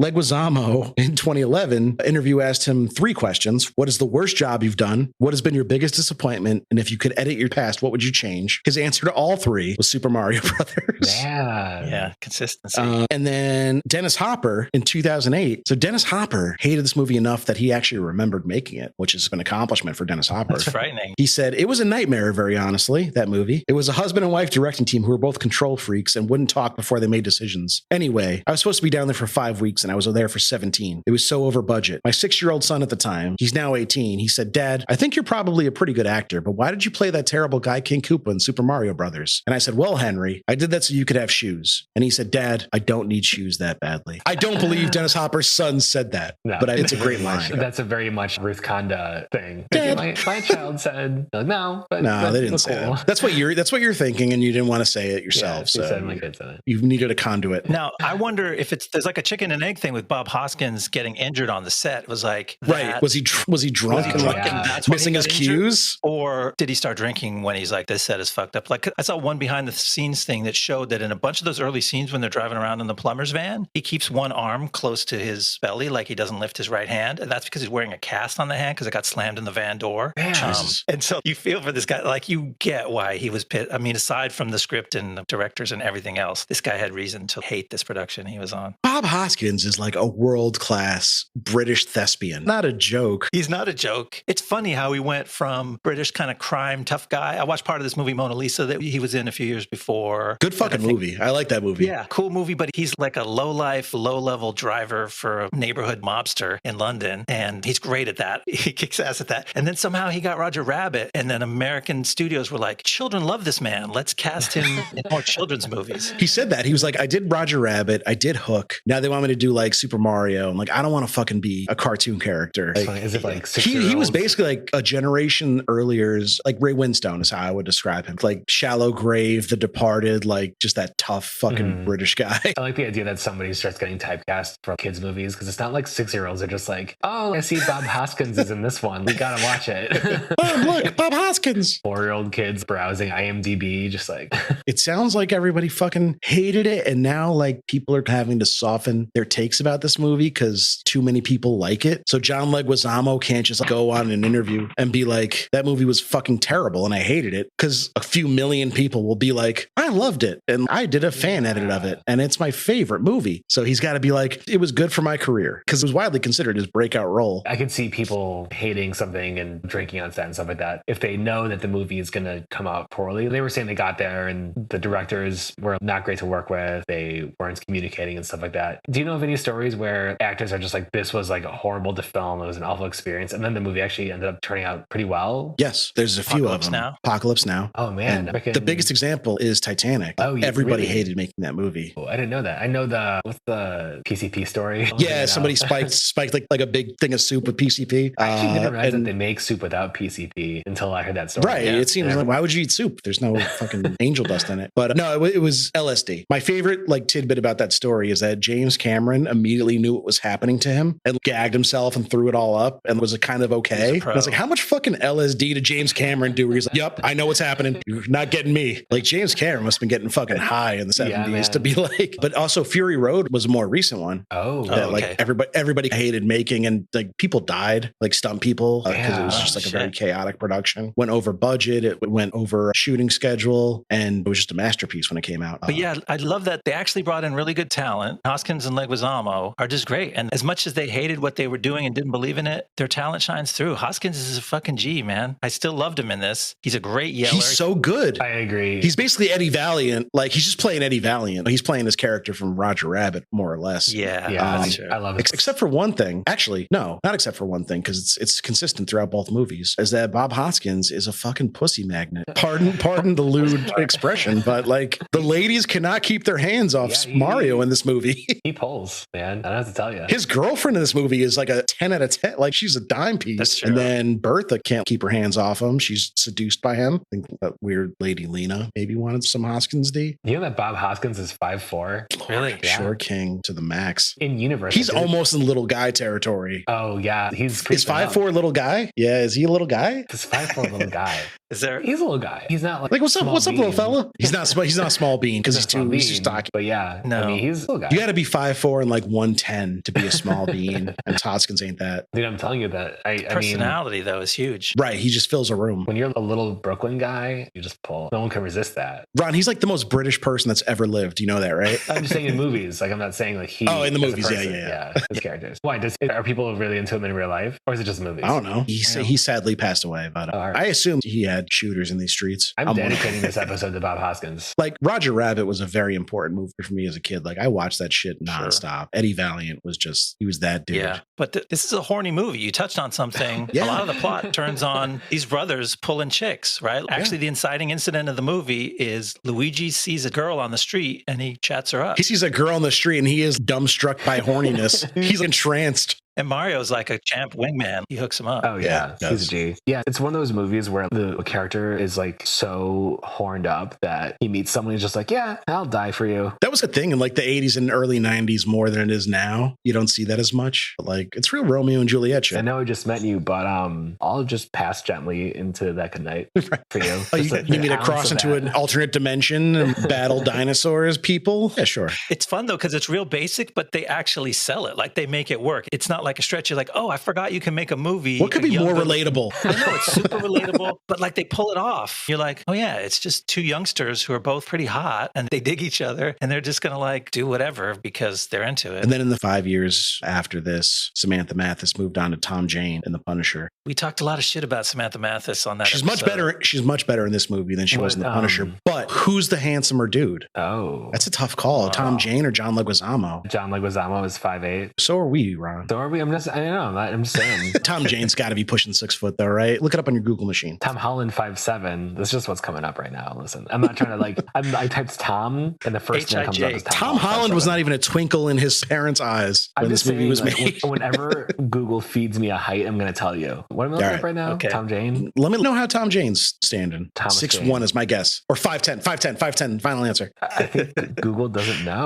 Leguizamo in 2011, interview asked him 3 questions. What is the worst job you've done? What has been your biggest disappointment? And if you could edit your past, what would you change? His answer to all 3 was Super Mario Brothers. Yeah, consistency. And then Dennis Hopper in 2008. So Dennis Hopper hated this movie enough that he actually remembered making it, which is an accomplishment for Dennis Hopper. That's frightening. He said, it was a nightmare, very honestly, that movie. It was a husband and wife directing team who were both control freaks and wouldn't talk before they made decisions. Anyway, I was supposed to be down there for 5 weeks and I was there for 17. It was so over budget. My 6-year-old son at the time, he's now 18, he said, "Dad, I think you're probably a pretty good actor, but why did you play that terrible guy King Koopa in Super Mario Brothers?" And I said, "Well, Henry, I did that so you could have shoes." And he said, "Dad, I don't need shoes that badly." I don't believe Dennis Hopper's son said that, No. but it's a great line. That's a very much Ruth Conda thing. Dad. My child said, like, no, but No, they didn't say that. That's what you're thinking, and you didn't want to say it yourself. Yeah, so said my kid said it. you needed a conduit. Now, I wonder if there's like a chicken and egg thing with Bob Hoskins getting injured on the set. It was like Right. Was he drunk? Was he drunk and and that's when missing he his got injured? cues? Or did he start drinking when he's like, this set is fucked up? Like, I saw one behind the scenes thing that showed that in a bunch of those early scenes when they're driving around in the plumber's van, he keeps one arm close to his belly, like he doesn't lift his right hand. And that's because he's wearing a cast on the hand because it got slammed in the van door. And so you feel for this guy, like you get why he was pissed. I mean, aside from the script and the directors and everything else, this guy had reason to hate this production he was on. Bob Hoskins is like a world-class British thespian. Not a joke. He's not a joke. It's funny how he went from British kind of crime tough guy. I watched part of this movie Mona Lisa that he was in a few years before. Good fucking movie. I like that movie. Yeah, cool movie, but he's like a low-life, low-level driver for a neighborhood mobster in London, and he's great at that. He kicks ass at that. And then somehow he got Roger Rabbit, and then American studios were like, children love this man. Let's cast him in more children's movies. He said that. He was like, I did Roger Rabbit. I did Hook. Now they want me to do like Super Mario. I'm like, I don't want to fucking be a cartoon character. Like, Is it like he was basically like a generation earlier, like Ray Winstone is how I would describe him. Like Shallow Grave, The Departed, like just that tough fucking British guy. I like the idea that somebody starts getting typecast for kids movies because it's not like 6-year-olds are just like, oh, I see Bob Hoskins is in this one. We gotta watch it. Oh, look, Bob Hoskins. 4-year-old kids browsing IMDb, just like. It sounds like everybody fucking hated it, and now like people are having to soften their takes about this movie because too many people like it. So John Leguizamo can't just go on an interview and be like, that movie was fucking terrible and I hated it, because a few million people will be like, I loved it and I did a fan edit of it and it's my favorite movie. So he's got to be like, it was good for my career, because it was widely considered his breakout role. I could see people hating something and drinking on set and stuff like that if they know that the movie is going to come out poorly. They were saying they got there and the directors were not great to work with. They weren't communicating and stuff like that. Do you know of any stories where actors are just like, this was like horrible to film, it was an awful experience, and then the movie actually ended up turning out pretty well? Yes, there's a few of them. Apocalypse Now. Oh man, the biggest example is Titanic. Oh, yeah, everybody really? hated making that movie. Oh, I didn't know that. I know what's the PCP story? Yeah, somebody spiked like a big thing of soup with PCP. I actually didn't realize that they make soup without PCP until I heard that story. Right. Yeah. It seems like, why would you eat soup? There's no fucking angel dust in it. But no, it was LSD. My favorite like tidbit about that story is that James Cameron immediately knew what was happening to him and gagged himself and threw it all up and was kind of okay. And I was like, how much fucking LSD did James Cameron do? Where he's like, yep, I know what's happening. You're not getting me. Like James Cameron must have been getting fucking high in the 70s to be like, but also Fury Road was a more recent one. Like everybody hated making, and like people died, like stunt people, because it was just like a very chaotic production. Went over budget, it went over shooting schedule, and it was just a masterpiece when it came out. But yeah, I love that they actually brought in really good talent. Hoskins and Leguizamo are just great. And as much as they hated what they were doing and didn't believe in it, their talent shines through. Hoskins is a fucking G, man. I still loved him in this. He's a great yeller. He's so good. I agree. He's basically Eddie Valiant. Like he's just playing Eddie Valiant. He's playing his character from Roger Rabbit, more or less. Yeah, that's true. I love it. Except for one thing. Actually, no, not except for one thing, because it's consistent throughout both movies, is that Bob Hoskins is a fucking pussy magnet. Pardon the lewd expression, but like the ladies cannot keep their hands off Mario in this movie. He pulls, man. I don't have to tell you. His girlfriend in this movie is like a 10 out of 10. Like she's a dime piece. That's true. And then Bertha can't keep her hands off him. She's seduced by him. I think that weird lady Lena maybe wanted some Hoskins D. You know that Bob Hoskins is 5'4"? Really? Yeah. Short king to the max. In universe. He's almost in little guy territory. Oh, yeah. He's Is 5'4" little guy? Yeah, is he a little guy? He's 5'4" little guy. He's a little guy. He's not like what's up, little fella? He's not a small bean because he's too stocky. But yeah, no. I mean, he's a little guy. You got to be 5'4" and like 110 to be a small bean, and Hoskins ain't that. Dude, I'm telling you that. Personality though is huge. Right, he just fills a room. When you're a little Brooklyn guy, you just pull. No one can resist that. Ron, he's like the most British person that's ever lived. You know that, right? I'm just saying in movies. Like I'm not saying like he. Oh, in the as a movies, person. yeah. His characters. Why? Are people really into him in real life, or is it just movies? I don't know. He sadly passed away, but I assume he had bad shooters in these streets. I'm dedicating this episode to Bob Hoskins. Like Roger Rabbit was a very important movie for me as a kid. Like I watched that shit nonstop. Eddie Valiant was just, he was that dude. Yeah, but this is a horny movie. You touched on something. A lot of the plot turns on these brothers pulling chicks, right? Actually, the inciting incident of the movie is Luigi sees a girl on the street and he chats her up. He sees a girl on the street and he is dumbstruck by horniness. He's entranced. And Mario's like a champ wingman. He hooks him up. Oh, yeah. He's a G. Yeah, it's one of those movies where the character is like so horned up that he meets someone who's just like, yeah, I'll die for you. That was a thing in like the 80s and early 90s more than it is now. You don't see that as much. Like it's real Romeo and Juliet shit. I know I just met you, but I'll just pass gently into that good night for you. Oh, you mean to cross into an alternate dimension and battle dinosaurs, people? Yeah, sure. It's fun though, because it's real basic, but they actually sell it. Like they make it work. It's not like a stretch. You're like, oh, I forgot you can make a movie. What could be more relatable? I know it's super relatable, but like they pull it off. You're like, oh yeah, it's just two youngsters who are both pretty hot and they dig each other and they're just going to like do whatever because they're into it. And then in the 5 years after this, Samantha Mathis moved on to Tom Jane in The Punisher. We talked a lot of shit about Samantha Mathis on that She's episode. much better. She's much better in this movie than she was in The Punisher. But who's the handsomer dude? Oh, That's a tough call. Tom Jane or John Leguizamo? Jon Leguizamo is 5'8". So are we, Ron. So are we? I don't know. I'm just saying. Tom Jane's got to be pushing 6 foot though, right? Look it up on your Google machine. Tom Holland 5'7". That's just what's coming up right now. Listen, I'm not trying to like. I typed Tom, and the first thing that comes up is Tom Holland was not even a twinkle in his parents' eyes when this movie was made. Whenever Google feeds me a height, I'm going to tell you. What am I looking up right now? Okay. Tom Jane. Let me know how Tom Jane's standing. Thomas 6'1" Jane. is my guess, or 5'10". Final answer. I think Google doesn't know.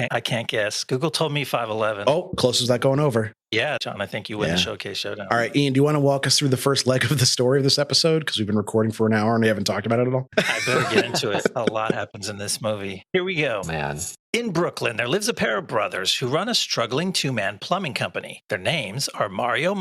I can't guess. Google told me 5'11". Oh, close as that going over. Yeah, John, I think you win the Showcase Showdown. All right, Ian, do you want to walk us through the first leg of the story of this episode? Because we've been recording for an hour and we haven't talked about it at all. I better get into it. A lot happens in this movie. Here we go. Man. In Brooklyn, there lives a pair of brothers who run a struggling two-man plumbing company. Their names are Mario,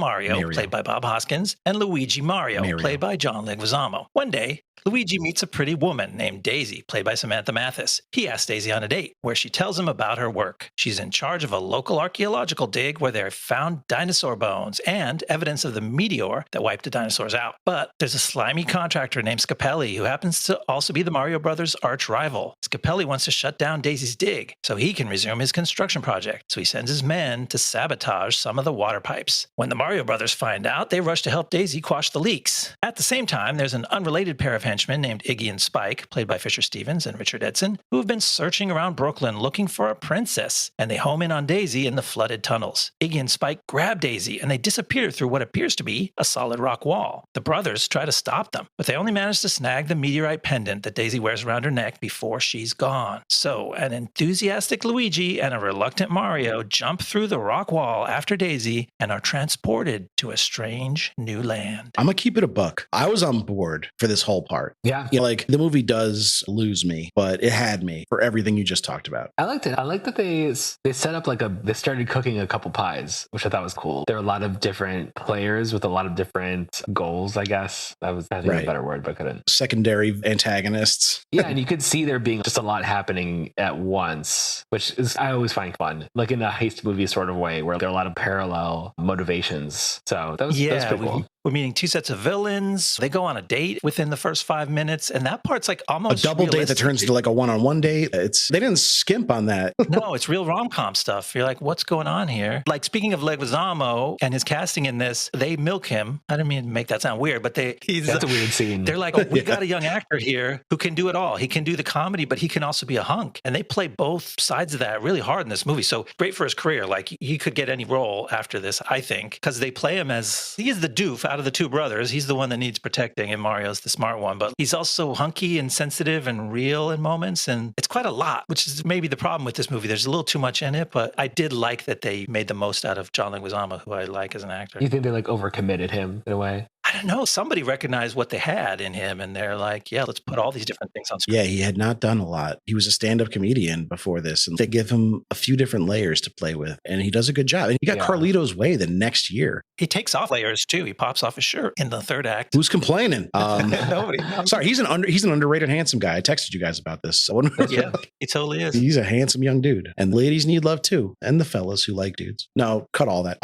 played by Bob Hoskins, and Luigi Mario, played by Jon Leguizamo. One day, Luigi meets a pretty woman named Daisy, played by Samantha Mathis. He asks Daisy on a date, where she tells him about her work. She's in charge of a local archaeological dig where they found dinosaur bones and evidence of the meteor that wiped the dinosaurs out. But there's a slimy contractor named Scapelli who happens to also be the Mario brothers' arch rival. Scapelli wants to shut down Daisy's dig so he can resume his construction project. So he sends his men to sabotage some of the water pipes. When the Mario brothers find out, they rush to help Daisy quash the leaks. At the same time, there's an unrelated pair of henchmen named Iggy and Spike, played by Fisher Stevens and Richard Edson, who have been searching around Brooklyn looking for a princess, and they home in on Daisy in the flooded tunnels. Iggy and Spike grab Daisy, and they disappear through what appears to be a solid rock wall. The brothers try to stop them, but they only manage to snag the meteorite pendant that Daisy wears around her neck before she's gone. So, an enthusiastic Luigi and a reluctant Mario jump through the rock wall after Daisy and are transported to a strange new land. I'm going to keep it a buck. I was on board for this whole part. Yeah. You know, like the movie does lose me, but it had me for everything you just talked about. I liked it. I like that they set up they started cooking a couple pies, which I thought was cool. There are a lot of different players with a lot of different goals, I guess. That was, I think, a better word, but couldn't. Secondary antagonists. Yeah, and you could see there being just a lot happening at once, which is, I always find fun. Like in a heist movie sort of way, where there are a lot of parallel motivations. So that was pretty cool. We're meeting two sets of villains. They go on a date within the first 5 minutes, and that part's like almost a double date that turns into like a one-on-one date. They didn't skimp on that. No, it's real rom-com stuff. You're like, what's going on here? Like, speaking of Leguizamo and his casting in this, they milk him. I didn't mean to make that sound weird, but that's a weird scene. They're like, oh, we got a young actor here who can do it all. He can do the comedy, but he can also be a hunk. And they play both sides of that really hard in this movie. So great for his career. Like, he could get any role after this, I think, because they play him as, he is the doof out of the two brothers. He's the one that needs protecting, and Mario's the smart one. But he's also hunky and sensitive and real in moments. And it's quite a lot, which is maybe the problem with this movie. There's a little too much in it, but I did like that they made the most out of Jon Leguizamo, who I like as an actor. You think they like overcommitted him in a way? I don't know. Somebody recognized what they had in him, and they're like, yeah, let's put all these different things on screen. Yeah, he had not done a lot. He was a stand-up comedian before this, and they give him a few different layers to play with, and he does a good job. And he got Carlito's Way the next year. He takes off layers, too. He pops off his shirt in the third act. Who's complaining? Nobody. Sorry, he's an underrated handsome guy. I texted you guys about this. So yeah, he totally is. He's a handsome young dude, and ladies need love too, and the fellas who like dudes. No, cut all that.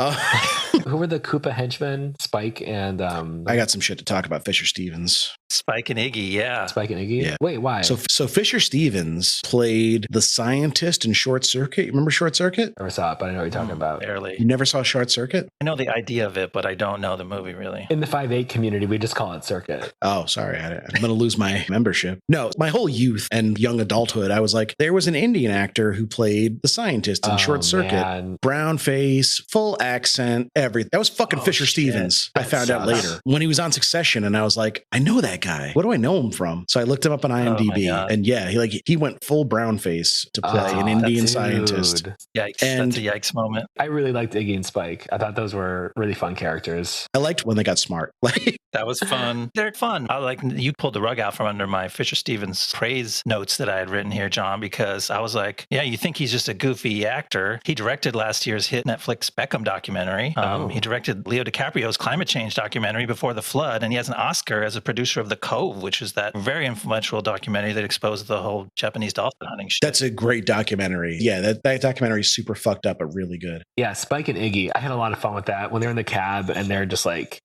Who were the Koopa henchmen? Spike and I got some shit to talk about Fisher Stevens. Spike and Iggy, yeah. Spike and Iggy? Yeah. Wait, why? So Fisher Stevens played the scientist in Short Circuit. You remember Short Circuit? I never saw it, but I know what you're talking about. Barely. You never saw Short Circuit? I know the idea of it, but I don't know the movie really. In the 5'8" community, we just call it Circuit. Oh, sorry. I'm going to lose my membership. No, my whole youth and young adulthood, I was like, there was an Indian actor who played the scientist in Short Circuit. Man. Brown face, full accent, everything. That was fucking Fisher Stevens. I found out later when he was on Succession, and I was like, I know that guy. What do I know him from? So I looked him up on IMDb, and yeah, he went full brown face to play an Indian scientist. Yikes! And that's a yikes moment. I really liked Iggy and Spike. I thought those were really fun characters. I liked when they got smart. Like that was fun. They're fun. I like you pulled the rug out from under my Fisher Stevens praise notes that I had written here, John, because I was like, yeah, you think he's just a goofy actor. He directed last year's hit Netflix Beckham documentary. He directed Leo DiCaprio's climate change documentary Before the Flood, and he has an Oscar as a producer of The Cove, which is that very influential documentary that exposed the whole Japanese dolphin hunting shit. That's a great documentary. Yeah, that documentary is super fucked up, but really good. Yeah, Spike and Iggy. I had a lot of fun with that when they're in the cab and they're just like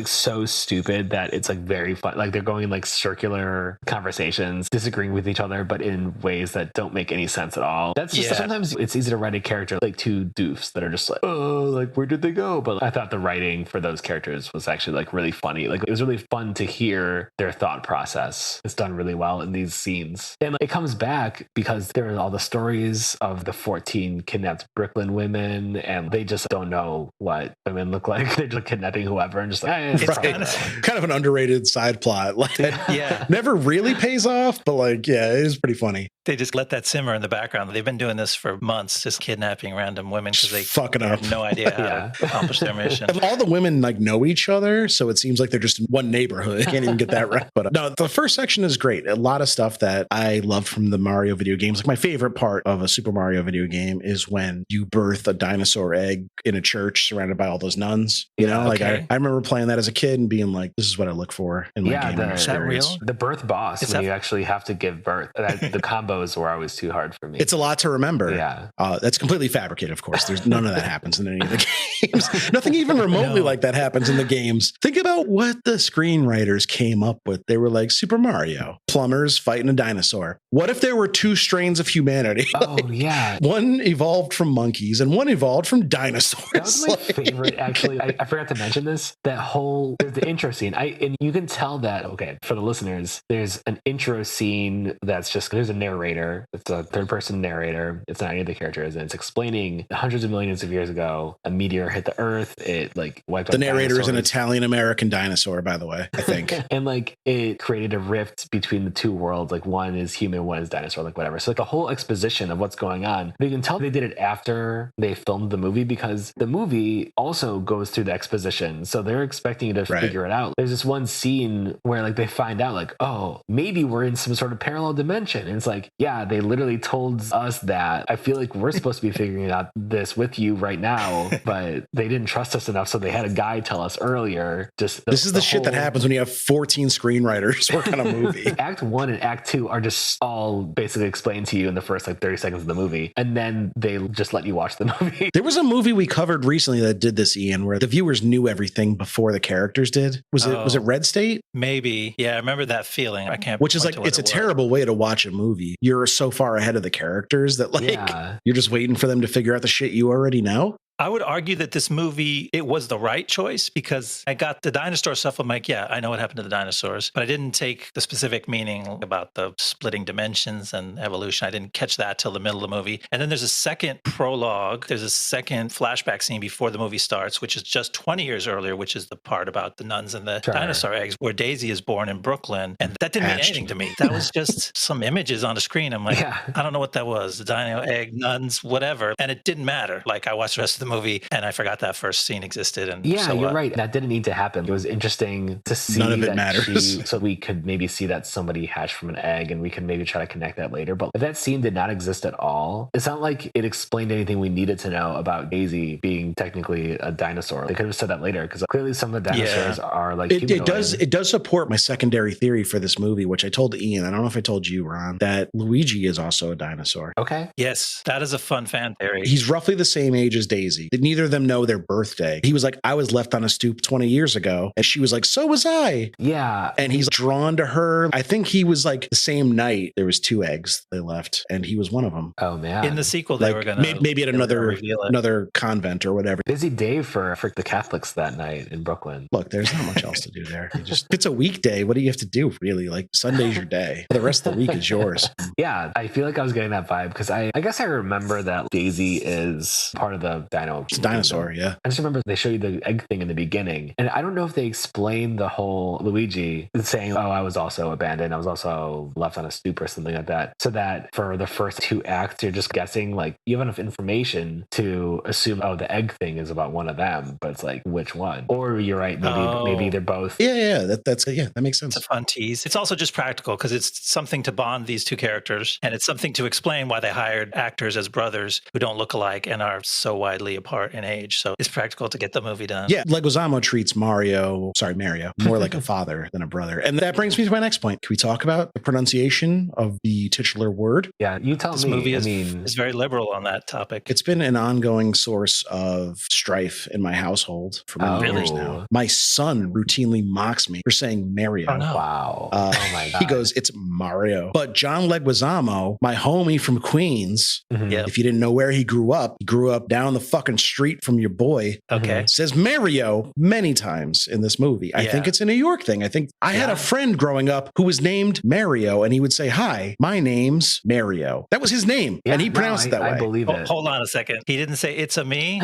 so stupid that it's like very fun. Like they're going in like circular conversations, disagreeing with each other, but in ways that don't make any sense at all. That's just sometimes it's easy to write a character like two doofs that are just like, oh, like where did they go? But I thought the writing for those characters was actually like really funny. Like it was really fun to hear their thought process. It's done really well in these scenes. And like, it comes back because there are all the stories of the 14 kidnapped Brooklyn women, and they just don't know what women look like. They're just kidnapping whoever and just like, it's kind of an underrated side plot. Like never really pays off, but like, yeah, it is pretty funny. They just let that simmer in the background. They've been doing this for months, just kidnapping random women because they fucking up. Have no idea how to accomplish their mission. And all the women like know each other, so it seems like they're just in one neighborhood. Can't even get that right. But no, the first section is great. A lot of stuff that I loved from the Mario video games. Like my favorite part of a Super Mario video game is when you birth a dinosaur egg in a church surrounded by all those nuns. You know, like I remember playing that as a kid and being like, this is what I look for in my game. Is that real? The birth boss, when you actually have to give birth. The combos were always too hard for me. It's a lot to remember. Yeah. That's completely fabricated, of course. There's none of that happens in any of the games. Nothing even remotely like that happens in the games. Think about what the screenwriters came up with. They were like, Super Mario, plumbers fighting a dinosaur. What if there were two strains of humanity? Oh, yeah. One evolved from monkeys and one evolved from dinosaurs. That was my favorite, actually. I forgot to mention this. That whole, there's the intro scene. And you can tell that, okay, for the listeners, there's an intro scene that's just, there's a narrator. It's a third-person narrator. It's not any of the characters. And it's explaining hundreds of millions of years ago, a meteor hit the Earth. It like wiped out the narrator dinosaurs. is an Italian-American dinosaur, by the way, I think. And like it created a rift between the two worlds. Like one is human, one is dinosaur, like whatever. So like a whole exposition of what's going on. But you can tell they did it after they filmed the movie because the movie also goes through the exposition. So they're expecting you to figure it out. There's this one scene where like they find out like, oh, maybe we're in some sort of parallel dimension. And it's like, yeah, they literally told us that. I feel like we're supposed to be figuring out this with you right now, but they didn't trust us enough. So they had a guy tell us earlier. Just this is the shit that happens when you have 14 screenwriters work on a movie. Act 1 and Act 2 are just all basically explained to you in the first like 30 seconds of the movie. And then they just let you watch the movie. There was a movie we covered recently that did this, Ian, where the viewers knew everything before the characters did. Was it Red State? Maybe. Yeah, I remember that feeling. I can't. Which is like, it's a terrible way to watch a movie. You're so far ahead of the characters that like you're just waiting for them to figure out the shit you already know. I would argue that this movie, it was the right choice because I got the dinosaur stuff. I'm like, yeah, I know what happened to the dinosaurs, but I didn't take the specific meaning about the splitting dimensions and evolution. I didn't catch that till the middle of the movie. And then there's a second prologue. There's a second flashback scene before the movie starts, which is just 20 years earlier, which is the part about the nuns and the dinosaur eggs where Daisy is born in Brooklyn. And that didn't mean anything to me. That was just some images on the screen. I'm like, I don't know what that was. The dino egg, nuns, whatever. And it didn't matter. Like I watched the rest of the movie and I forgot that first scene existed. And you're right. That didn't need to happen. It was interesting to see none of it that matters. So we could maybe see that somebody hatched from an egg and we could maybe try to connect that later. But if that scene did not exist at all, it's not like it explained anything we needed to know about Daisy being technically a dinosaur. They could have said that later because clearly some of the dinosaurs are like it does support my secondary theory for this movie, which I told Ian. I don't know if I told you, Ron, that Luigi is also a dinosaur. Okay. Yes, that is a fun fan theory. He's roughly the same age as Daisy. crazy. Neither of them know their birthday. He was like, I was left on a stoop 20 years ago. And she was like, so was I. Yeah. And he's drawn to her. I think he was like the same night there was 2 eggs they left, and he was one of them. Oh man. In the sequel, they were gonna maybe at another convent or whatever. Busy day for the Catholics that night in Brooklyn. Look, there's not much else to do there. If it's a weekday, what do you have to do, really? Like, Sunday's your day. The rest of the week is yours. Yeah, I feel like I was getting that vibe because I guess I remember that Daisy is part of the dino. It's a dinosaur, yeah. I just remember they show you the egg thing in the beginning. And I don't know if they explain the whole Luigi saying, oh, I was also abandoned. I was also left on a stoop or something like that. So that for the first 2 acts, you're just guessing, like, you have enough information to assume, oh, the egg thing is about one of them, but it's like, which one? Or you're right, maybe they're both. Yeah, that makes sense. It's a fun tease. It's also just practical because it's something to bond these 2 characters, and it's something to explain why they hired actors as brothers who don't look alike and are so widely apart in age. So it's practical to get the movie done. Yeah, Leguizamo treats Mario more like a father than a brother. And that brings me to my next point. Can we talk about the pronunciation of the titular word? Yeah, you tell this me. Movie is very liberal on that topic. It's been an ongoing source of strife in my household for many years now. My son routinely mocks me for saying Mario. Oh, no. Wow. Oh my God. He goes, it's Mario. But John Leguizamo, my homie from Queens, if you didn't know where he grew up down the fucking street from your boy. Okay. Says Mario many times in this movie. I think it's a New York thing. I think I had a friend growing up who was named Mario, and he would say, hi, my name's Mario. That was his name. And he pronounced it that way. I believe it. Hold on a second. He didn't say it's a me.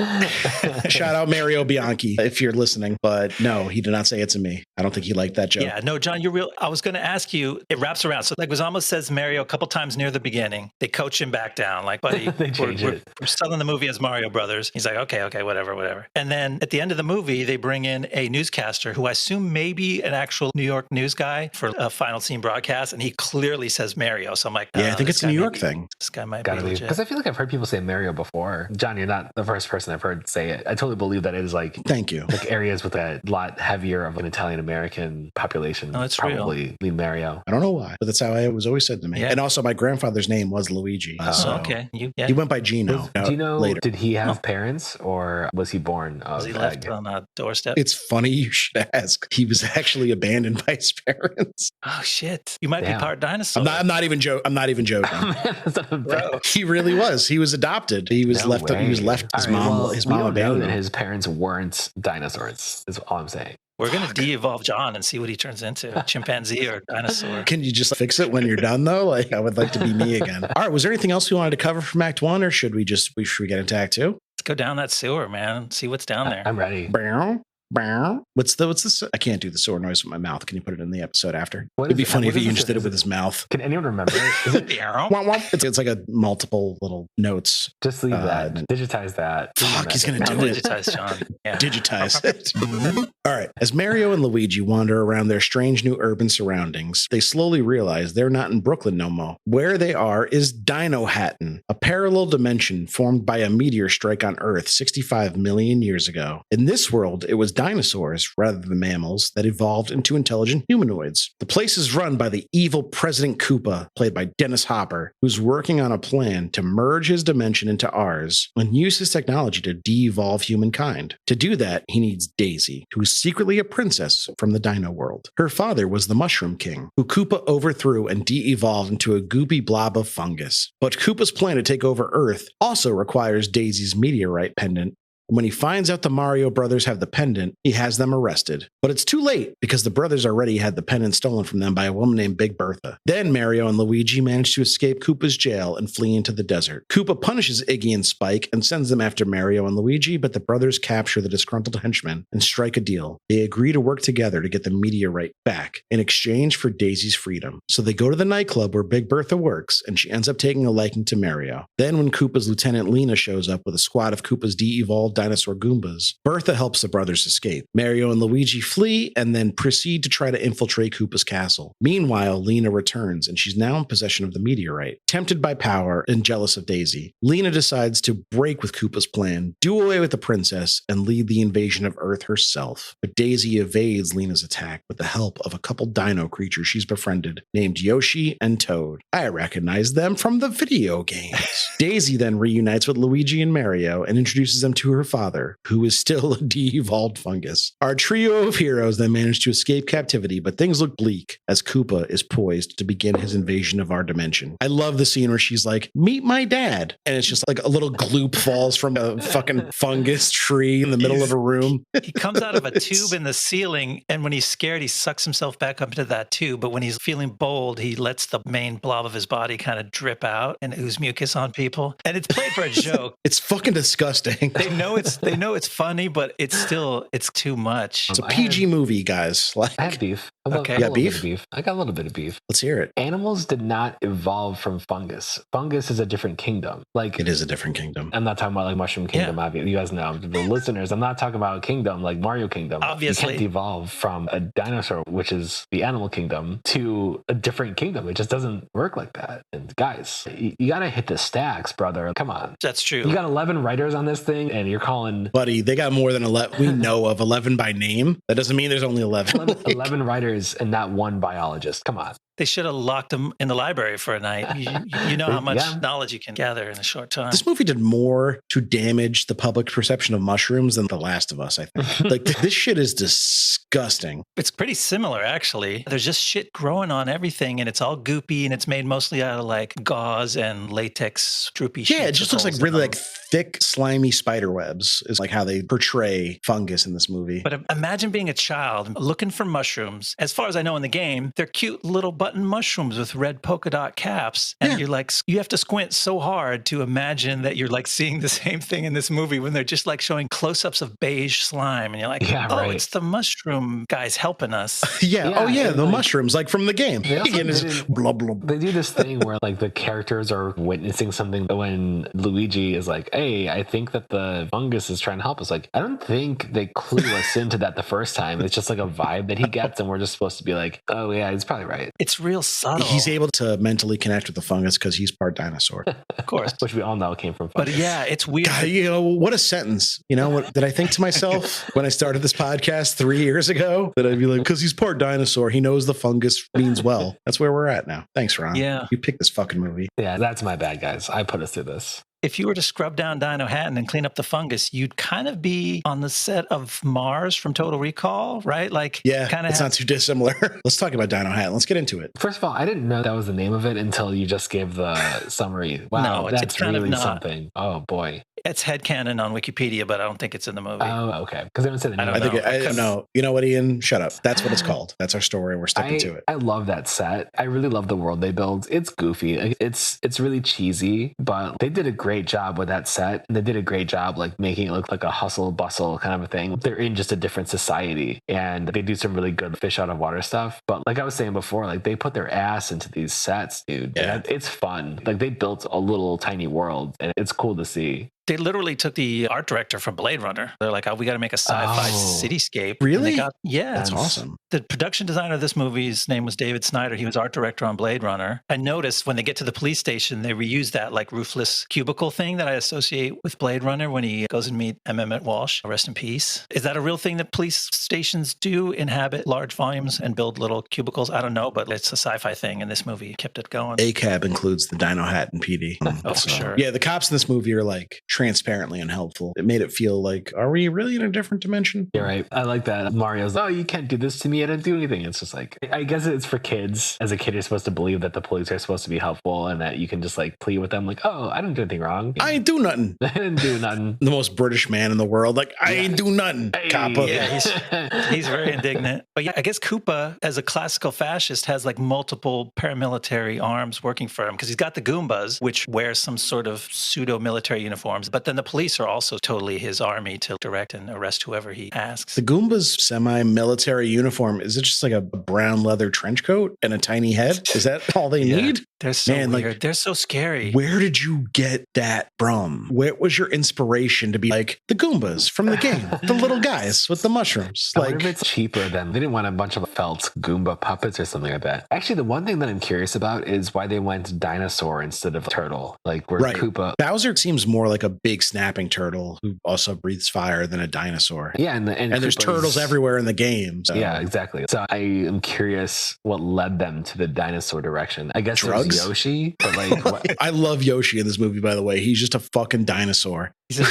Shout out Mario Bianchi if you're listening. But no, he did not say it's a me. I don't think he liked that joke. Yeah, no, John, you're real. I was going to ask you, it wraps around. So Leguizamo says Mario a couple times near the beginning. They coach him back down. Like, buddy, we're selling the movie as Mario Brothers. He's like, okay, whatever. And then at the end of the movie, they bring in a newscaster who I assume may be an actual New York news guy for a final scene broadcast. And he clearly says Mario. So I'm like, I think it's a New York thing. This guy might be legit. Because I feel like I've heard people say Mario before. John, you're not the first person I've heard say it. I totally believe that it is like, thank you, like areas with a lot heavier of an Italian American population. No, it's probably real. lean Mario. I don't know why, but that's how it was always said to me. Yeah. And also, my grandfather's name was Luigi. So okay. He went by Gino. Do you know, later. did he have parents or was he born of Was he left on a doorstep? It's funny you should ask. He was actually abandoned by his parents. Oh shit! You might be part dinosaur. I'm not even joking. Bro. He really was. He was adopted. He was left. He was left. His mom abandoned him. His parents weren't dinosaurs. Is all I'm saying. We're going to de-evolve John and see what he turns into, a chimpanzee or dinosaur. Can you just fix it when you're done, though? Like, I would like to be me again. All right. Was there anything else we wanted to cover from Act 1, or should we get into Act 2? Let's go down that sewer, man. See what's down there. I'm ready. What's the I can't do the sewer noise with my mouth. Can you put it in the episode after? It'd be it? funny if Ian just did it with his mouth. Can anyone remember? It's like a multiple little notes. Just leave that. Digitize that. Fuck, he's going to do it. Digitize, John. Yeah. Digitize it. All right. As Mario and Luigi wander around their strange new urban surroundings, they slowly realize they're not in Brooklyn no more. Where they are is Dino Hatton, a parallel dimension formed by a meteor strike on Earth 65 million years ago. In this world, it was dinosaurs rather than mammals that evolved into intelligent humanoids. The place is run by the evil President Koopa, played by Dennis Hopper, who's working on a plan to merge his dimension into ours and use his technology to de-evolve humankind. To do that, he needs Daisy, who is secretly a princess from the dino world. Her father was the Mushroom King, who Koopa overthrew and de-evolved into a goopy blob of fungus. But Koopa's plan to take over Earth also requires Daisy's meteorite pendant. When he finds out the Mario brothers have the pendant, he has them arrested. But it's too late because the brothers already had the pendant stolen from them by a woman named Big Bertha. Then Mario and Luigi manage to escape Koopa's jail and flee into the desert. Koopa punishes Iggy and Spike and sends them after Mario and Luigi, but the brothers capture the disgruntled henchmen and strike a deal. They agree to work together to get the meteorite back in exchange for Daisy's freedom. So they go to the nightclub where Big Bertha works, and she ends up taking a liking to Mario. Then when Koopa's Lieutenant Lena shows up with a squad of Koopa's de-evolved dinosaur Goombas, Bertha helps the brothers escape. Mario and Luigi flee and then proceed to try to infiltrate Koopa's castle. Meanwhile, Lena returns and she's now in possession of the meteorite. Tempted by power and jealous of Daisy, Lena decides to break with Koopa's plan, do away with the princess, and lead the invasion of Earth herself. But Daisy evades Lena's attack with the help of a couple dino creatures she's befriended, named Yoshi and Toad. I recognize them from the video games. Daisy then reunites with Luigi and Mario and introduces them to her father, who is still a de-evolved fungus. Our trio of heroes then manage to escape captivity, but things look bleak as Koopa is poised to begin his invasion of our dimension. I love the scene where she's like, meet my dad. And it's just like a little gloop falls from a fucking fungus tree in the middle of a room. He comes out of a tube in the ceiling, and when he's scared, he sucks himself back up into that tube. But when he's feeling bold, he lets the main blob of his body kind of drip out and ooze mucus on people. And it's played for a joke. It's fucking disgusting. They know it's funny, but it's too much. It's a PG movie, guys. I have beef. Okay. I got a little beef? bit of beef. I got a little bit of beef. Let's hear it. Animals did not evolve from fungus. Fungus is a different kingdom. Like, It is a different kingdom. I'm not talking about like Mushroom Kingdom, obviously. You guys know, the listeners, I'm not talking about a kingdom like Mario Kingdom. Obviously. You can't evolve from a dinosaur, which is the animal kingdom, to a different kingdom. It just doesn't work like that. And guys, you got to hit the stacks, brother. Come on. That's true. You got 11 writers on this thing, and you're calling... Buddy, they got more than 11. We know of 11 by name. That doesn't mean there's only 11. 11 writers and not one biologist. Come on. They should have locked him in the library for a night. You know how much Yeah. knowledge you can gather in a short time. This movie did more to damage the public perception of mushrooms than The Last of Us, I think. Like, this shit is disgusting. It's pretty similar, actually. There's just shit growing on everything, and it's all goopy, and it's made mostly out of like gauze and latex droopy shit. Yeah, it just looks like really like thick, slimy spider webs is like how they portray fungus in this movie. But imagine being a child looking for mushrooms. As far as I know in the game, they're cute little button mushrooms with red polka dot caps. And you're like, you have to squint so hard to imagine that you're like seeing the same thing in this movie when they're just like showing close-ups of beige slime. And you're like, it's the mushroom guys helping us. The mushrooms, like from the game. They also Again, it's blah, blah. They do this thing where like the characters are witnessing something when Luigi is like, hey, I think that the fungus is trying to help us. Like, I don't think they clue us into that the first time. It's just like a vibe that he gets, and we're just supposed to be like, oh yeah, he's probably right. It's real subtle. He's able to mentally connect with the fungus because he's part dinosaur. Of course. Which we all know came from fungus. But yeah, it's weird. God, what a sentence. What did I think to myself when I started this podcast 3 years ago? That I'd be like, because he's part dinosaur, he knows the fungus means well. That's where we're at now. Thanks, Ron. Yeah. You picked this fucking movie. Yeah, that's my bad, guys. I put us through this. If you were to scrub down Dino Hatton and clean up the fungus, you'd kind of be on the set of Mars from Total Recall, right? Like, it's not too dissimilar. Let's talk about Dino Hatton. Let's get into it. First of all, I didn't know that was the name of it until you just gave the summary. Wow, No, that's it's kind of really not. something. Oh boy. It's headcanon on Wikipedia, but I don't think it's in the movie. Oh, okay. Because they don't say the name. I don't know. I don't know. You know what, Ian? Shut up. That's what it's called. That's our story. We're sticking to it. I love that set. I really love the world they build. It's goofy. It's really cheesy, but they did a great job with that set. And they did a great job like making it look like a hustle bustle kind of a thing. They're in just a different society, and they do some really good fish out of water stuff. But like I was saying before, like they put their ass into these sets, dude. Yeah. It's fun. Like they built a little tiny world, and it's cool to see. They literally took the art director from Blade Runner. They're like, oh, we got to make a sci-fi cityscape. Really? That's awesome. The production designer of this movie's name was David Snyder. He was art director on Blade Runner. I noticed when they get to the police station, they reuse that like roofless cubicle thing that I associate with Blade Runner when he goes and meet M. Emmett Walsh. Rest in peace. Is that a real thing that police stations do, inhabit large volumes and build little cubicles? I don't know, but it's a sci-fi thing, and this movie kept it going. ACAB includes the Dino Hatton PD. Oh, for sure. Yeah, the cops in this movie are like transparently unhelpful. It made it feel like, are we really in a different dimension? You're right. I like that. Mario's, oh, you can't do this to me. I didn't do anything. It's just like, I guess it's for kids. As a kid, you're supposed to believe that the police are supposed to be helpful and that you can just like plead with them like, oh, I didn't do anything wrong. I ain't do nothing. I didn't do nothing. The most British man in the world. Like, I ain't do nothing. Hey. Copper. Yeah, he's very indignant. But yeah, I guess Koopa, as a classical fascist, has like multiple paramilitary arms working for him because he's got the Goombas, which wear some sort of pseudo-military uniforms. But then the police are also totally his army to direct and arrest whoever he asks. The Goomba's semi-military uniform, is it just like a brown leather trench coat and a tiny head? Is that all they need? They're so weird. Like, they're so scary. Where did you get that from? Where was your inspiration to be like the Goombas from the game? The little guys with the mushrooms. I wonder if it's cheaper than they didn't want a bunch of felt Goomba puppets or something like that. Actually, the one thing that I'm curious about is why they went dinosaur instead of turtle. Like where Koopa. Bowser seems more like a big snapping turtle who also breathes fire than a dinosaur. Yeah, and there's turtles everywhere in the game. So. Yeah, exactly. So I am curious what led them to the dinosaur direction. I guess drugs. Yoshi, but like I love Yoshi in this movie, by the way. He's just a fucking dinosaur. He's a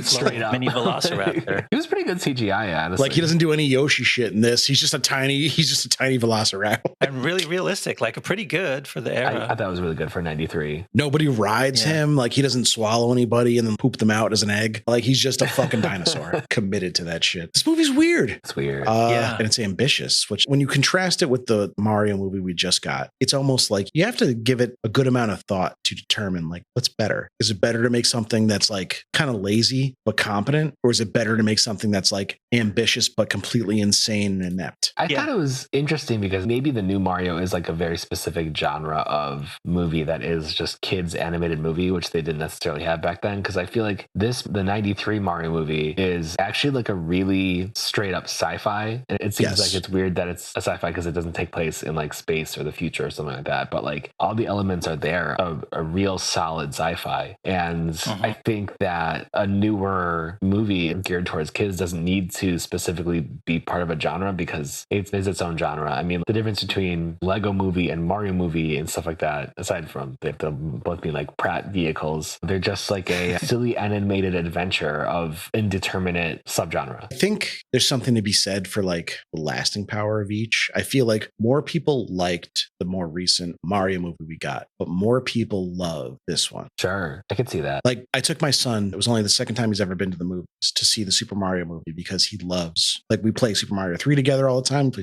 straight up mini velociraptor. He was pretty good CGI, honestly. Like he doesn't do any Yoshi shit in this. He's just a tiny velociraptor. And really realistic, like pretty good for the era. I thought it was really good for 93. Nobody rides him. Like he doesn't swallow anybody and then poop them out as an egg. Like he's just a fucking dinosaur committed to that shit. This movie's weird. It's weird. And it's ambitious, which when you contrast it with the Mario movie we just got, it's almost like you have to give it a good amount of thought to determine like what's better. Is it better to make something that's like kind of lazy but competent? Or is it better to make something that's like ambitious but completely insane and inept? I thought it was interesting because maybe the new Mario is like a very specific genre of movie that is just kids animated movie, which they didn't necessarily have back then. Because I feel like the 93 Mario movie is actually like a really straight up sci-fi. And it seems like it's weird that it's a sci-fi because it doesn't take place in like space or the future or something like that. But like all the elements are there of a real solid sci-fi. And I think that a newer movie geared towards kids doesn't need to specifically be part of a genre because it is its own genre. I mean, the difference between Lego movie and Mario movie and stuff like that, aside from they have to both be like Pratt vehicles, they're just like a silly animated adventure of indeterminate subgenre. I think there's something to be said for like the lasting power of each. I feel like more people liked the more recent Mario movie we got, but more people love this one. Sure, I could see that. Like I took my son, it was only the second time he's ever been to the movies, to see the Super Mario movie because he loves, like we play Super Mario 3 together all the time. We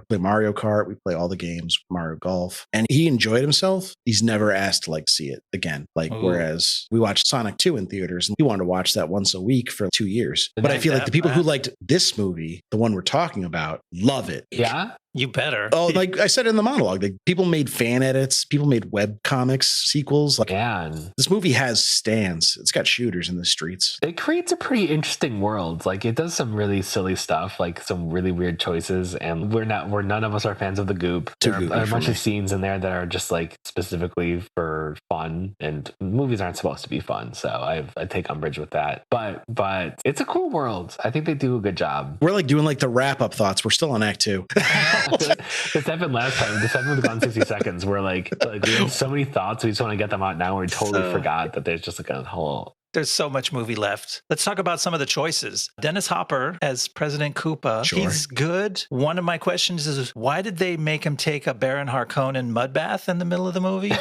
play Mario Kart, we play all the games, Mario Golf, and he enjoyed himself. He's never asked to like see it again. Like whereas we watched Sonic 2 in theaters and he wanted to watch that once a week for 2 years. But I feel like the people who liked this movie, the one we're talking about, love it. Yeah. You better. Oh, like I said in the monologue, like people made fan edits, people made web comics sequels. Like, this movie has stands. It's got shooters in the streets. It creates a pretty interesting world. Like it does some really silly stuff, like some really weird choices. And we're none of us are fans of the goop. There are a bunch of scenes in there that are just like specifically for fun, and movies aren't supposed to be fun. So I take umbrage with that. But it's a cool world. I think they do a good job. We're like doing like the wrap up thoughts. We're still on Act 2. This happened last time. This happened with Gone 60 Seconds. We're like we have so many thoughts. We just want to get them out now. We totally forgot that there's just like a whole. There's so much movie left. Let's talk about some of the choices. Dennis Hopper as President Koopa. Sure. He's good. One of my questions is, why did they make him take a Baron Harkonnen mud bath in the middle of the movie?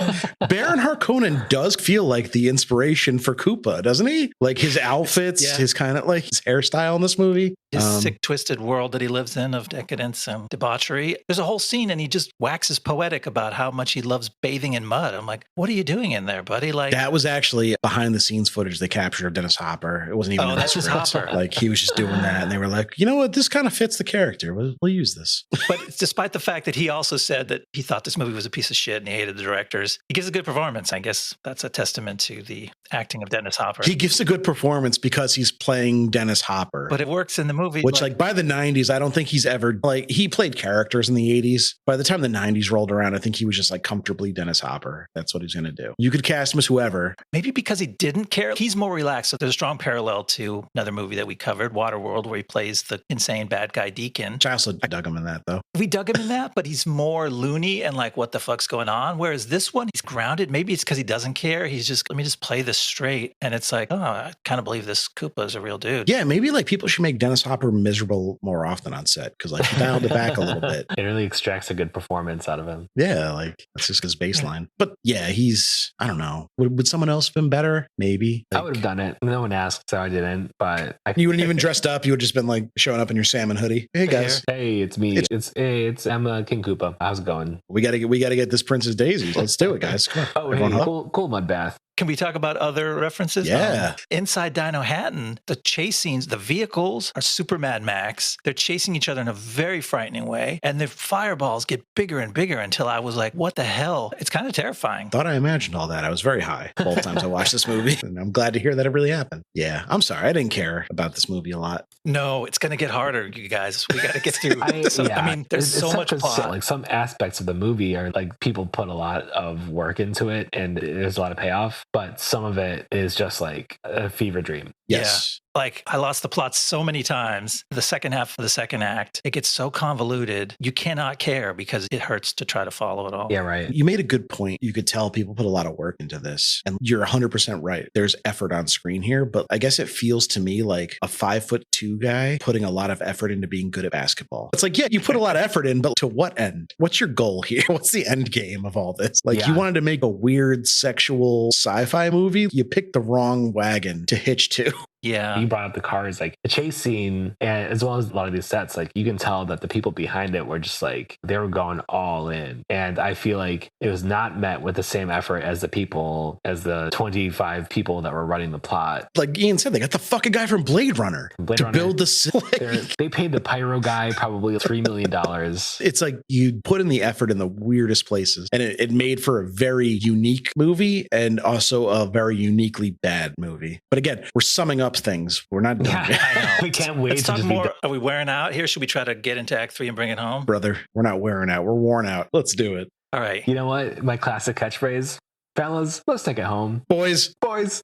Baron Harkonnen does feel like the inspiration for Koopa, doesn't he? Like his outfits, his kind of like his hairstyle in this movie. His sick, twisted world that he lives in of decadence and debauchery. There's a whole scene and he just waxes poetic about how much he loves bathing in mud. I'm like, what are you doing in there, buddy? Like that was actually behind the scenes footage they captured of Dennis Hopper. It wasn't even that's just Hopper. Like he was just doing that and they were like, you know what, this kind of fits the character. We'll use this. But despite the fact that he also said that he thought this movie was a piece of shit and he hated the directors, he gives a good performance. I guess that's a testament to the acting of Dennis Hopper. He gives a good performance because he's playing Dennis Hopper. But it works in the movie. Which like by the 90s, I don't think he's ever like he played characters in the 80s. By the time the 90s rolled around, I think he was just like comfortably Dennis Hopper. That's what he's going to do. You could cast him as whoever. Maybe because he didn't care. He's more relaxed. So there's a strong parallel to another movie that we covered, Waterworld, where he plays the insane bad guy Deacon. I also dug him in that though. We dug him in that, but he's more loony and like, what the fuck's going on? Whereas this one, he's grounded. Maybe it's because he doesn't care. He's just, let me just play this straight. And it's like, oh, I kind of believe this Koopa is a real dude. Yeah, maybe like people should make Dennis Hopper miserable more often on set because like he dialed it back a little bit. It really extracts a good performance out of him. Yeah, like that's just his baseline. But yeah, he's, I don't know. Would someone else have been better? Maybe. Like, I would have done it. No one asked, so I didn't. But you wouldn't even dressed up. You would just been like showing up in your salmon hoodie. Hey guys. Hey, it's me. It's Emma King Koopa. How's it going? We gotta get this Princess Daisy. Let's do it, guys. Come on. Oh, hey, cool mud bath. Can we talk about other references? Yeah. Inside Dino Hatton, the chase scenes, the vehicles are super Mad Max. They're chasing each other in a very frightening way. And the fireballs get bigger and bigger until I was like, what the hell? It's kind of terrifying. Thought I imagined all that. I was very high both times I watched this movie. And I'm glad to hear that it really happened. Yeah. I'm sorry. I didn't care about this movie a lot. No, it's going to get harder, you guys. We got to get through. I mean, there's so much plot. Like some aspects of the movie are like people put a lot of work into it and there's a lot of payoff. But some of it is just like a fever dream. Yes. Yeah. Like, I lost the plot so many times. The second half of the second act, it gets so convoluted. You cannot care because it hurts to try to follow it all. Yeah, right. You made a good point. You could tell people put a lot of work into this, and you're 100% right. There's effort on screen here, but I guess it feels to me like a 5'2" guy putting a lot of effort into being good at basketball. It's like, yeah, you put a lot of effort in, but to what end? What's your goal here? What's the end game of all this? Like, you wanted to make a weird sexual sci-fi movie. You picked the wrong wagon to hitch to. Yeah. You brought up the cars, like the chase scene, and as well as a lot of these sets, like you can tell that the people behind it were just like, they were going all in. And I feel like it was not met with the same effort as the 25 people that were running the plot. Like Ian said, they got the fucking guy from Blade Runner to build the... They paid the pyro guy probably $3 million. It's like you put in the effort in the weirdest places, and it made for a very unique movie and also a very uniquely bad movie. But again, we're summing up things. We're not done yet. I know. We can't wait Let's to talk just more. Are we wearing out here? Should we try to get into Act 3 and bring it home? Brother, we're not wearing out. We're worn out. Let's do it. All right. You know what? My classic catchphrase. Fellas, let's take it home. Boys.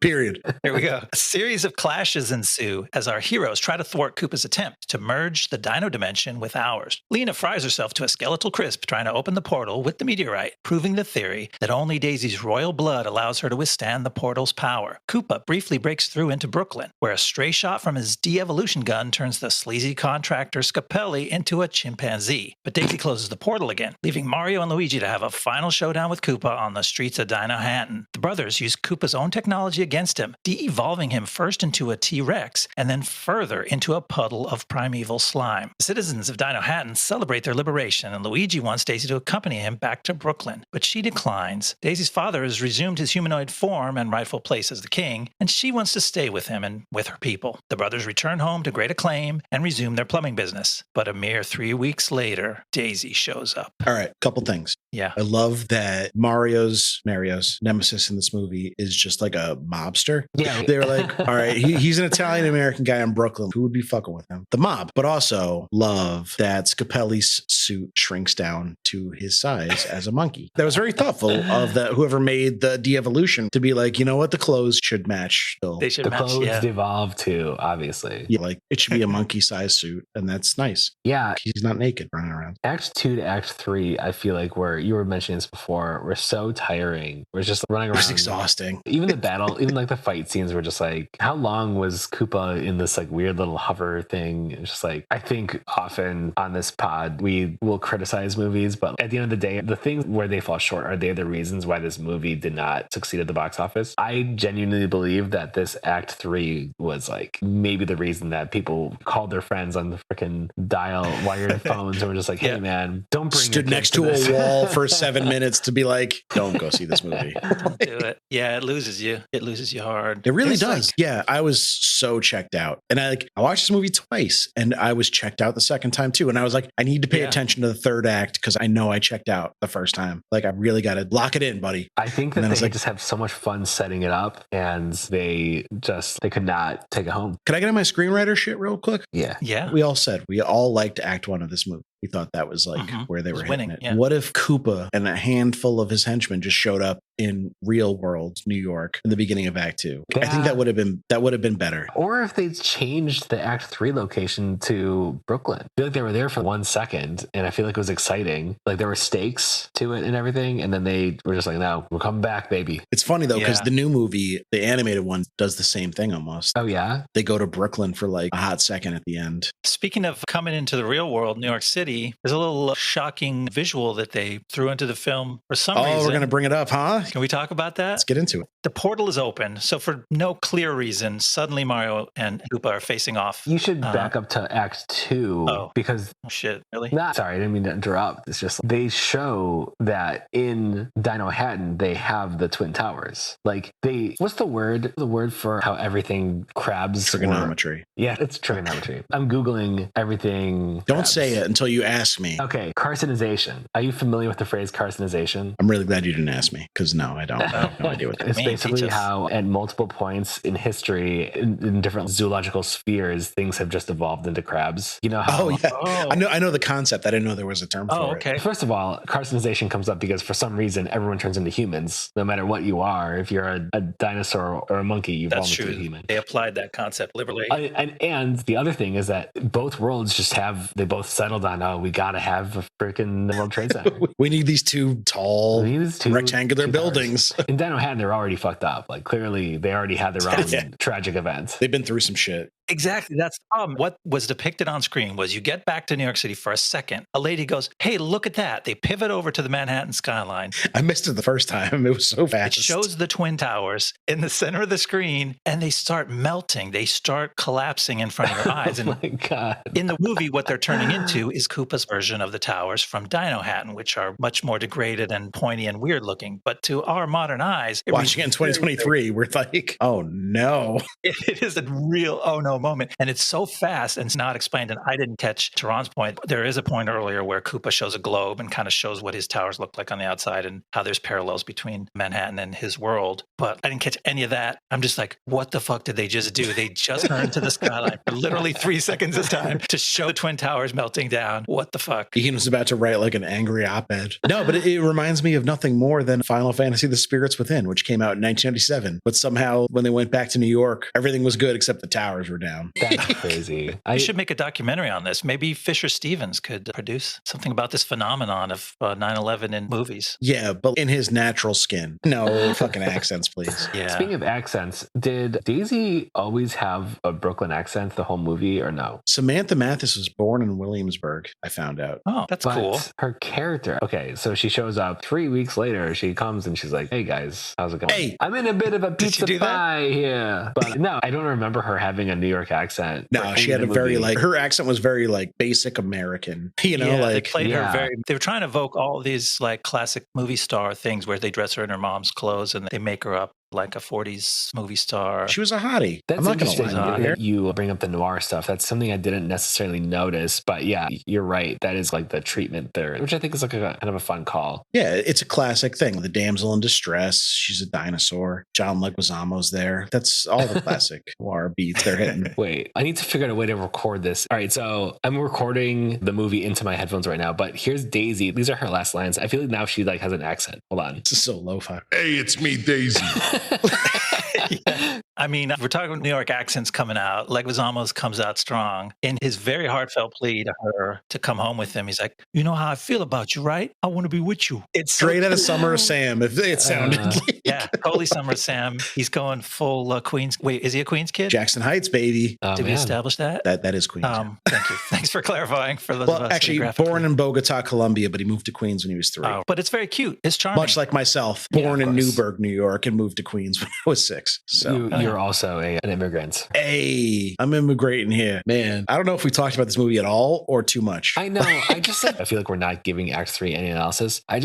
Period. Here we go. A series of clashes ensue as our heroes try to thwart Koopa's attempt to merge the dino dimension with ours. Lena fries herself to a skeletal crisp trying to open the portal with the meteorite, proving the theory that only Daisy's royal blood allows her to withstand the portal's power. Koopa briefly breaks through into Brooklyn, where a stray shot from his de-evolution gun turns the sleazy contractor Scapelli into a chimpanzee. But Daisy closes the portal again, leaving Mario and Luigi to have a final showdown with Koopa on the streets of Dino Hatton. The brothers use Koopa's own technology against him, de-evolving him first into a T-Rex and then further into a puddle of primeval slime. The citizens of Dino Hatton celebrate their liberation, and Luigi wants Daisy to accompany him back to Brooklyn, but she declines. Daisy's father has resumed his humanoid form and rightful place as the king, and she wants to stay with him and with her people. The brothers return home to great acclaim and resume their plumbing business. But a mere 3 weeks later, Daisy shows up. All right, couple things. Yeah. I love that Mario's nemesis in this movie is just like a mobster. Yeah. They were like, all right, he's an Italian-American guy in Brooklyn. Who would be fucking with him? The mob. But also love that Scapelli's suit shrinks down to his size as a monkey. That was very thoughtful of that whoever made the de-evolution to be like, you know what? The clothes should match. Still. They should The match, clothes devolve too, obviously. Yeah, like it should be a monkey-sized suit, and that's nice. Yeah. He's not naked running around. Act 2 to Act 3, I feel like where you were mentioning this before, we're so tiring. We're just running around. It's exhausting. Even the battle, even like the fight scenes were just like, how long was Koopa in this like weird little hover thing? It's just like, I think often on this pod, we will criticize movies, but at the end of the day, the things where they fall short are they the reasons why this movie did not succeed at the box office. I genuinely believe that this Act 3 was like maybe the reason that people called their friends on the freaking dial wired phones and were just like, hey man, don't bring stood next to a wall for 7 minutes to be like, don't go see this movie. Don't do it. Yeah, it loses you. It loses you hard. It really It's does. like- Yeah, I was so checked out. And I watched this movie twice and I was checked out the second time too. And I was like, I need to pay attention to the third act because I know I checked out the first time. Like, I really got to lock it in, buddy. I think that And then they it's like- just have so much fun setting it up and they could not take it home. Can I get in my screenwriter shit real quick? Yeah. Yeah. We all liked Act 1 of this movie. We thought that was like where they It was were hitting winning, it. yeah. What if Koopa and a handful of his henchmen just showed up in real world New York in the beginning of Act 2? I think that would have been better. Or if they changed the Act 3 location to Brooklyn. I feel like they were there for 1 second and I feel like it was exciting. Like there were stakes to it and everything. And then they were just like, no, we're coming back, baby. It's funny though, because Yeah. the new movie, the animated one, does the same thing almost. Oh, yeah? They go to Brooklyn for like a hot second at the end. Speaking of coming into the real world, New York City, there's a little shocking visual that they threw into the film for some reason. Oh, we're going to bring it up, huh? Can we talk about that? Let's get into it. The portal is open, so for no clear reason, suddenly Mario and Koopa are facing off. You should back up to Act 2 because... Oh, shit, really? Sorry, I didn't mean to interrupt. It's just they show that in Dino Hatton, they have the Twin Towers. Like what's the word? The word for how everything crabs... Trigonometry. Yeah, it's trigonometry. I'm Googling everything. Don't crabs. say it until you ask me. Okay, carcinization. Are you familiar with the phrase carcinization? I'm really glad you didn't ask me because is? No, I don't. I have no idea what that It's means. basically Teach us. how at multiple points in history, in different zoological spheres, things have just evolved into crabs. You know how... Oh yeah, Oh. I know the concept. I didn't know there was a term Oh, for okay. First of all, carcinization comes up because for some reason everyone turns into humans, no matter what you are. If you're a dinosaur or a monkey, you've That's evolved into a true. human. They applied that concept liberally. And the other thing is that both worlds they both settled on, oh, we got to have a freaking World Trade Center. it. We need these two tall These two rectangular towers. buildings. In Dino Hatton, they're already fucked up. Like, clearly, they already had their own Yeah. tragic event. They've been through some shit. Exactly. That's the problem. What was depicted on screen was you get back to New York City for a second. A lady goes, hey, look at that. They pivot over to the Manhattan skyline. I missed it the first time. It was so It fast. shows the Twin Towers in the center of the screen and they start melting. They start collapsing in front of your eyes. Oh And my God. in the movie, what they're turning into is Koopa's version of the towers from Dino Hatton, which are much more degraded and pointy and weird looking. But to our modern eyes, Watching it in 2023, we're like, oh no. it is a real oh no moment. And it's so fast and it's not explained. And I didn't catch to Ron's point. There is a point earlier where Koopa shows a globe and kind of shows what his towers look like on the outside and how there's parallels between Manhattan and his world. But I didn't catch any of that. I'm just like, what the fuck did they just do? They just turned to the skyline for literally 3 seconds of time to show the Twin Towers melting down. What the fuck? Ian was about to write like an angry op-ed. No, but it reminds me of nothing more than Final Fantasy The Spirits Within, which came out in 1997. But somehow when they went back to New York, everything was good except the towers were down. That's crazy. We should make a documentary on this. Maybe Fisher Stevens could produce something about this phenomenon of 9/11 in movies. Yeah, but in his natural skin. No fucking accents, please. Yeah. Speaking of accents, did Daisy always have a Brooklyn accent the whole movie or no? Samantha Mathis was born in Williamsburg, I found out. Oh, that's But cool. her character, okay, so she shows up 3 weeks later. She comes and she's like, hey guys, how's it going? Hey. I'm in a bit of a Did she pizza do that? pie here. But no, I don't remember her having a New York accent. No, for she any had of a the very movie. like, her accent was very like basic American, you know, Yeah, they like played Yeah. her very. They were trying to evoke all these like classic movie star things where they dress her in her mom's clothes and they make her up like a 40s movie star. she was a hottie. That's I'm not going to interesting lie. that you bring up the noir stuff. That's something I didn't necessarily notice. But yeah, you're right. That is like the treatment there, which I think is like a kind of a fun call. Yeah, it's a classic thing. The damsel in distress. She's a dinosaur. John Leguizamo's there. That's all the classic noir beats they're hitting. Wait, I need to figure out a way to record this. All right, so I'm recording the movie into my headphones right now, but here's Daisy. These are her last lines. I feel like now she like has an accent. Hold on. This is so lo-fi. Hey, it's me, Daisy. I mean, we're talking New York accents coming out. Leguizamo's comes out strong in his very heartfelt plea to her to come home with him. He's like, you know how I feel about you, right? I want to be with you. It's Straight out of Summer of Sam, if it sounded like yeah, Coley Summer Sam. He's going full Queens. Wait, is he a Queens kid? Jackson Heights, baby. Oh, Did we man. establish that? That is Queens. Thank you. Thanks for clarifying for those of Well, us. actually, geographically. born in Bogota, Colombia, but he moved to Queens when he was 3. Oh, but it's very cute. It's charming. Much like myself, Yeah, born of in course. Newburgh, New York, and moved to Queens when I was 6. So, You're also an immigrant. hey, I'm immigrating here. Man, I don't know if we talked about this movie at all or too much. I know. I feel like we're not giving Act 3 any analysis. I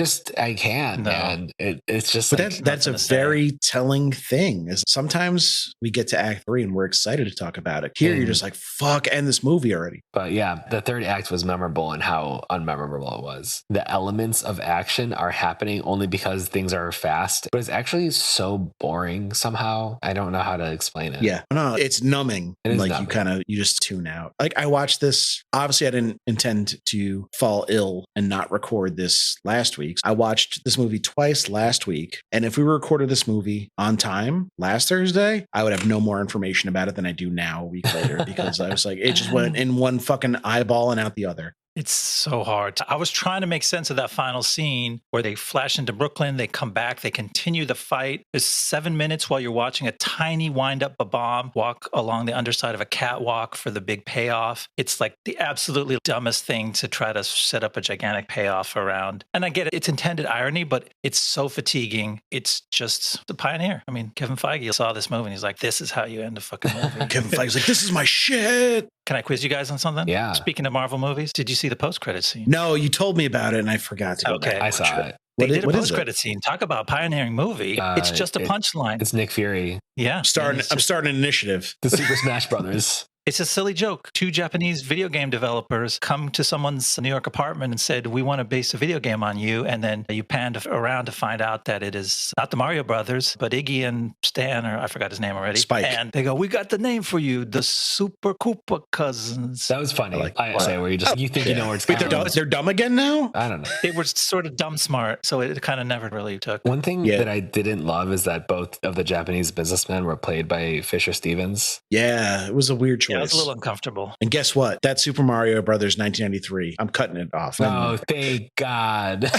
can't, No. man. It's just But like, that's a nothing to say. very telling thing. Is sometimes we get to Act 3 and we're excited to talk about it. Here, you're just like, fuck, end this movie already. But yeah, the third act was memorable and how unmemorable it was. The elements of action are happening only because things are fast, but it's actually so boring somehow. I don't know how to explain it. Yeah, no, it's numbing. It is Like numbing. you just tune out. Like I watched this. Obviously, I didn't intend to fall ill and not record this last week. I watched this movie twice last week, and if we recorded this movie on time last Thursday, I would have no more information about it than I do now a week later because I was like, it just went in one fucking eyeball and out the other. It's so hard. I was trying to make sense of that final scene where they flash into Brooklyn, they come back, they continue the fight. There's 7 minutes while you're watching a tiny wind up a bomb walk along the underside of a catwalk for the big payoff. It's like the absolutely dumbest thing to try to set up a gigantic payoff around. And I get it. It's intended irony, but it's so fatiguing. It's just the pioneer. I mean, Kevin Feige saw this movie and he's like, this is how you end a fucking movie. Kevin Feige's like, this is my shit. Can I quiz you guys on something? Yeah. Speaking of Marvel movies, did you see the post-credit scene? No, you told me about it and I forgot to go Okay. back. I saw it. They What did a is it? post-credit scene. Talk about pioneering movie. It's just a punchline. It's Nick Fury, Yeah. I'm starting an initiative. the Super Smash Brothers. It's a silly joke. Two Japanese video game developers come to someone's New York apartment and said, we want to base a video game on you. And then you panned around to find out that it is not the Mario Brothers, but Iggy and Stan, or I forgot his name already. Spike. And they go, we got the name for you, the Super Koopa Cousins. That was funny. I say where you think you know where it's Wait, going. they're dumb again now? I don't know. They were sort of dumb smart, so it kind of never really took. One thing that I didn't love is that both of the Japanese businessmen were played by Fisher Stevens. Yeah, it was a weird choice. Yeah, it was a little uncomfortable. And guess what? That Super Mario Brothers 1993. I'm cutting it off. Oh, thank God.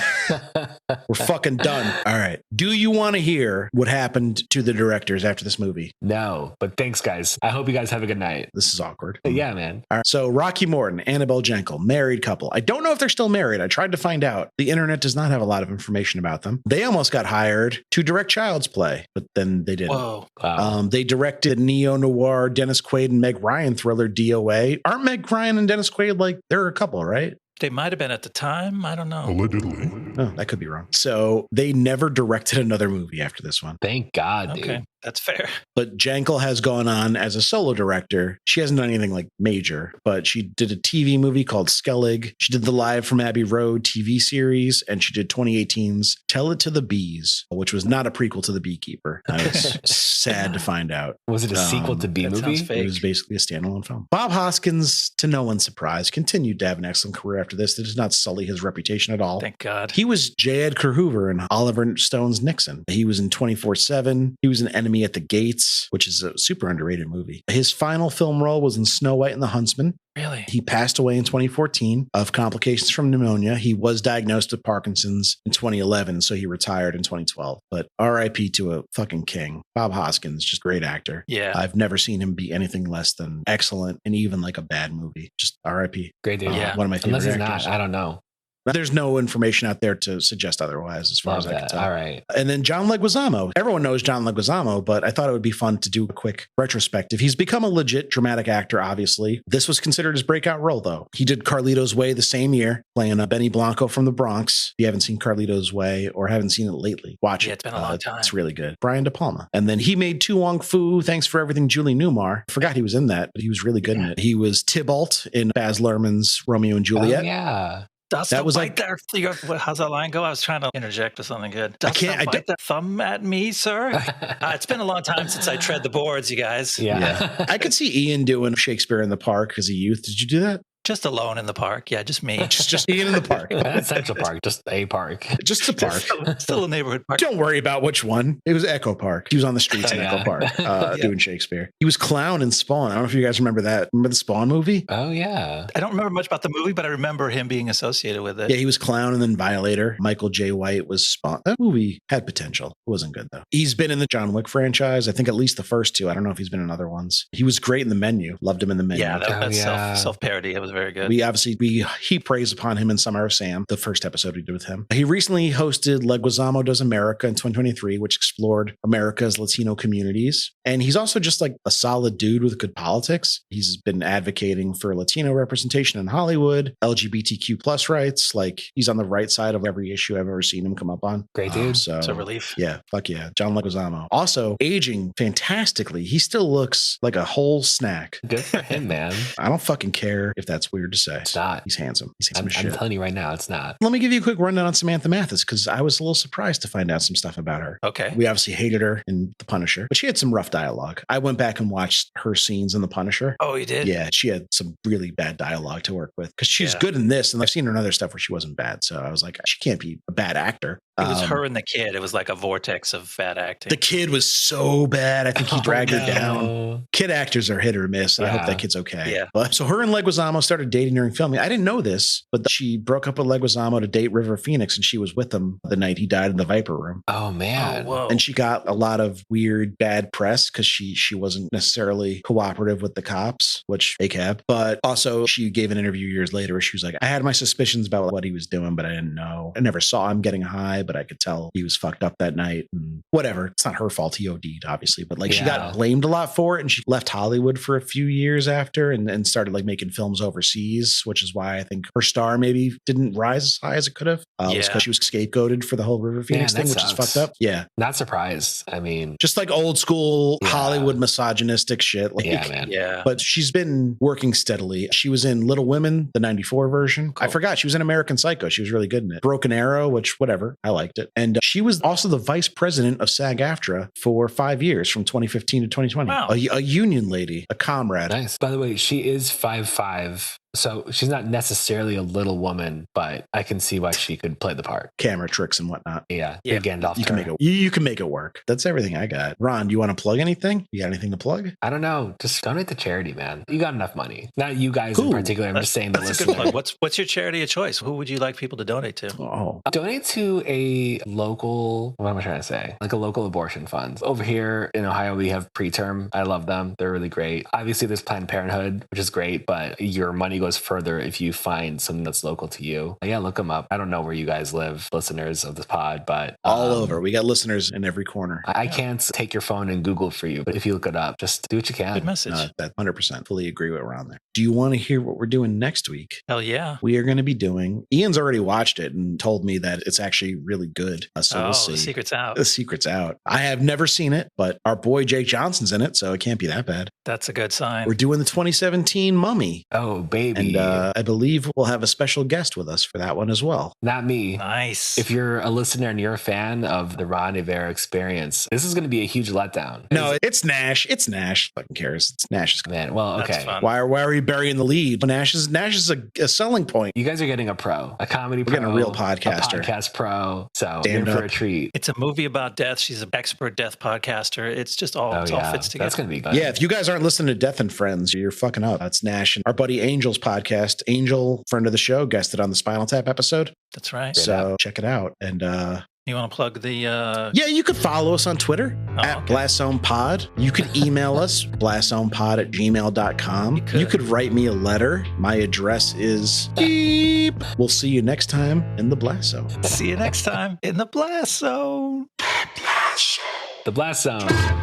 We're fucking done. All right. Do you want to hear what happened to the directors after this movie? No, but thanks, guys. I hope you guys have a good night. This is awkward. Yeah, man. All right. So Rocky Morton, Annabel Jankel, married couple. I don't know if they're still married. I tried to find out. The internet does not have a lot of information about them. They almost got hired to direct Child's Play, but then they didn't. Whoa. Wow. They directed neo-noir Dennis Quaid and Meg Ryan thriller DOA. Aren't Meg Ryan and Dennis Quaid like, they're a couple, right? They might have been at the time. I don't know. Allegedly. Oh, that could be wrong. So they never directed another movie after this one. Thank God, dude. Okay, that's fair. But Jankel has gone on as a solo director. She hasn't done anything like major, but she did a TV movie called Skellig. She did the Live from Abbey Road TV series, and she did 2018's Tell It to the Bees, which was not a prequel to The Beekeeper. I was sad to find out. Was it a sequel to B that movie? sounds fake. It was basically a standalone film. Bob Hoskins, to no one's surprise, continued to have an excellent career after this. That did not sully his reputation at all. Thank God. He was J. Edgar Hoover in Oliver Stone's Nixon. He was in 24/7. He was an enemy at the gates, which is a super underrated movie. His final film role was in Snow White and the Huntsman. Really? He passed away in 2014 of complications from pneumonia. He was diagnosed with Parkinson's in 2011, so he retired in 2012. But RIP to a fucking king. Bob Hoskins, just great actor. Yeah. I've never seen him be anything less than excellent and even like a bad movie. Just RIP. Great dude. Yeah. One of my favorite Unless he's actors. not, I don't know. There's no information out there to suggest otherwise, as far Love as I can that. tell. All right. And then John Leguizamo. Everyone knows John Leguizamo, but I thought it would be fun to do a quick retrospective. He's become a legit dramatic actor, obviously. This was considered his breakout role, though. He did Carlito's Way the same year, playing Benny Blanco from the Bronx. If you haven't seen Carlito's Way or haven't seen it lately, watch it. It's been a long time. It's really good. Brian De Palma. And then he made Tu Wong Fu, Thanks for Everything, Julie Newmar. I forgot he was in that, but he was really good in it. He was Tybalt in Baz Luhrmann's Romeo and Juliet. Oh, yeah. That was like- how's that line go? I was trying to interject with something good. I can't- I bite that thumb at me, sir. It's been a long time since I tread the boards, you guys. Yeah. I could see Ian doing Shakespeare in the Park as a youth. Did you do that? Just alone in the park. Yeah, just me. Just Ian in the park. Not Central Park, just a park. Just the park. Still a neighborhood park. Don't worry about which one. It was Echo Park. He was on the streets in Yeah. Echo Park doing Shakespeare. He was Clown in Spawn. I don't know if you guys remember that. Remember the Spawn movie? Oh, yeah. I don't remember much about the movie, but I remember him being associated with it. Yeah, he was Clown and then Violator. Michael J. White was Spawn. That movie had potential. It wasn't good, though. He's been in the John Wick franchise. I think at least the first two. I don't know if he's been in other ones. He was great in The Menu. Loved him in The Menu. Yeah, that's yeah. self-parody. It was very good. We heap praise upon him in Summer of Sam, the first episode we did with him. He recently hosted Leguizamo Does America in 2023, which explored America's Latino communities. And he's also just like a solid dude with good politics. He's been advocating for Latino representation in Hollywood, LGBTQ plus rights. Like he's on the right side of every issue I've ever seen him come up on. Great dude. So It's a relief. yeah, fuck yeah. John Leguizamo. Also aging fantastically. He still looks like a whole snack. Good for him, man. I don't fucking care if that's weird to say. It's not. He's handsome. He's handsome I'm as shit. telling you right now, it's not. Let me give you a quick rundown on Samantha Mathis because I was a little surprised to find out some stuff about her. Okay. We obviously hated her in The Punisher, but she had some rough dialogue. I went back and watched her scenes in The Punisher. Oh, you did? Yeah, she had some really bad dialogue to work with because she's Yeah. good in this, and I've seen her in other stuff where she wasn't bad. So I was like, she can't be a bad actor. It was her and the kid. It was like a vortex of bad acting. The kid was so bad. I think he dragged her no. down. Kid actors are hit or miss. And I hope Yeah. that kid's okay. Yeah. But so her and Leguizamo started dating during filming. I didn't know this, but she broke up with Leguizamo to date River Phoenix, and she was with him the night he died in the Viper Room. Oh, man. whoa. And she got a lot of weird, bad press because she wasn't necessarily cooperative with the cops, which ACAB. But also, she gave an interview years later where she was like, I had my suspicions about what he was doing, but I didn't know. I never saw him getting high, but but I could tell he was fucked up that night. And whatever. It's not her fault. He OD'd, obviously, but like she got blamed a lot for it, and she left Hollywood for a few years after and started like making films overseas, which is why I think her star maybe didn't rise as high as it could have. It was because she was scapegoated for the whole River Phoenix thing, which is fucked up. Yeah. Not surprised. I mean, just like old school Hollywood misogynistic shit. Like, man. Yeah. But she's been working steadily. She was in Little Women, the 94 version. Cool. I forgot. She was in American Psycho. She was really good in it. Broken Arrow, which whatever. I liked it. And she was also the vice president of SAG-AFTRA for 5 years from 2015 to 2020. Wow. A union lady, a comrade. Nice. By the way, she is 5'5". So she's not necessarily a little woman, but I can see why she could play the part. Camera tricks and whatnot. Yeah. Big Gandalf. You can make it work. That's everything I got. Ron, do you want to plug anything? You got anything to plug? I don't know. Just donate to charity, man. You got enough money. Not you guys in particular. I'm just saying the listener. That's a good plug. What's your charity of choice? Who would you like people to donate to? Donate to a local, what am I trying to say? Like a local abortion fund. Over here in Ohio, we have Preterm. I love them. They're really great. Obviously, there's Planned Parenthood, which is great, but your money goes further if you find something that's local to you. Yeah, look them up. I don't know where you guys live, listeners of this pod, but all over. We got listeners in every corner. I can't take your phone and Google for you, but if you look it up, just do what you can. Good message. That 100% fully agree with Ron there. Do you want to hear what we're doing next week? Hell yeah. We are going to be doing, Ian's already watched it and told me that it's actually really good. So we'll see. The secret's out. The secret's out. I have never seen it, but our boy Jake Johnson's in it, so it can't be that bad. That's a good sign. We're doing the 2017 Mummy. Oh, baby. And I believe we'll have a special guest with us for that one as well. Not me. Nice. If you're a listener and you're a fan of the Ron Iver experience, this is going to be a huge letdown. No, it's Nash. It's Nash. Fucking cares. It's Nash's. Man, well, okay. Why are we burying the lead? Nash is a selling point. You guys are getting a pro, a comedy pro. We're getting a real podcaster. A podcast pro. So you're in for a treat. It's a movie about death. She's an expert death podcaster. It's just all, all fits together. That's going to be good. Yeah, if you guys aren't listening to Death and Friends, you're fucking up. That's Nash and our buddy Angel's podcast. Angel, friend of the show, guested on the Spinal Tap episode. That's right. So check it out. And you want to plug the Yeah, you could follow us on Twitter at Blast Zone Pod. You could email us blastzonepod@gmail.com. You could write me a letter. My address is beep. We'll see you next time in the Blast Zone. See you next time in the Blast Zone. The Blast Zone.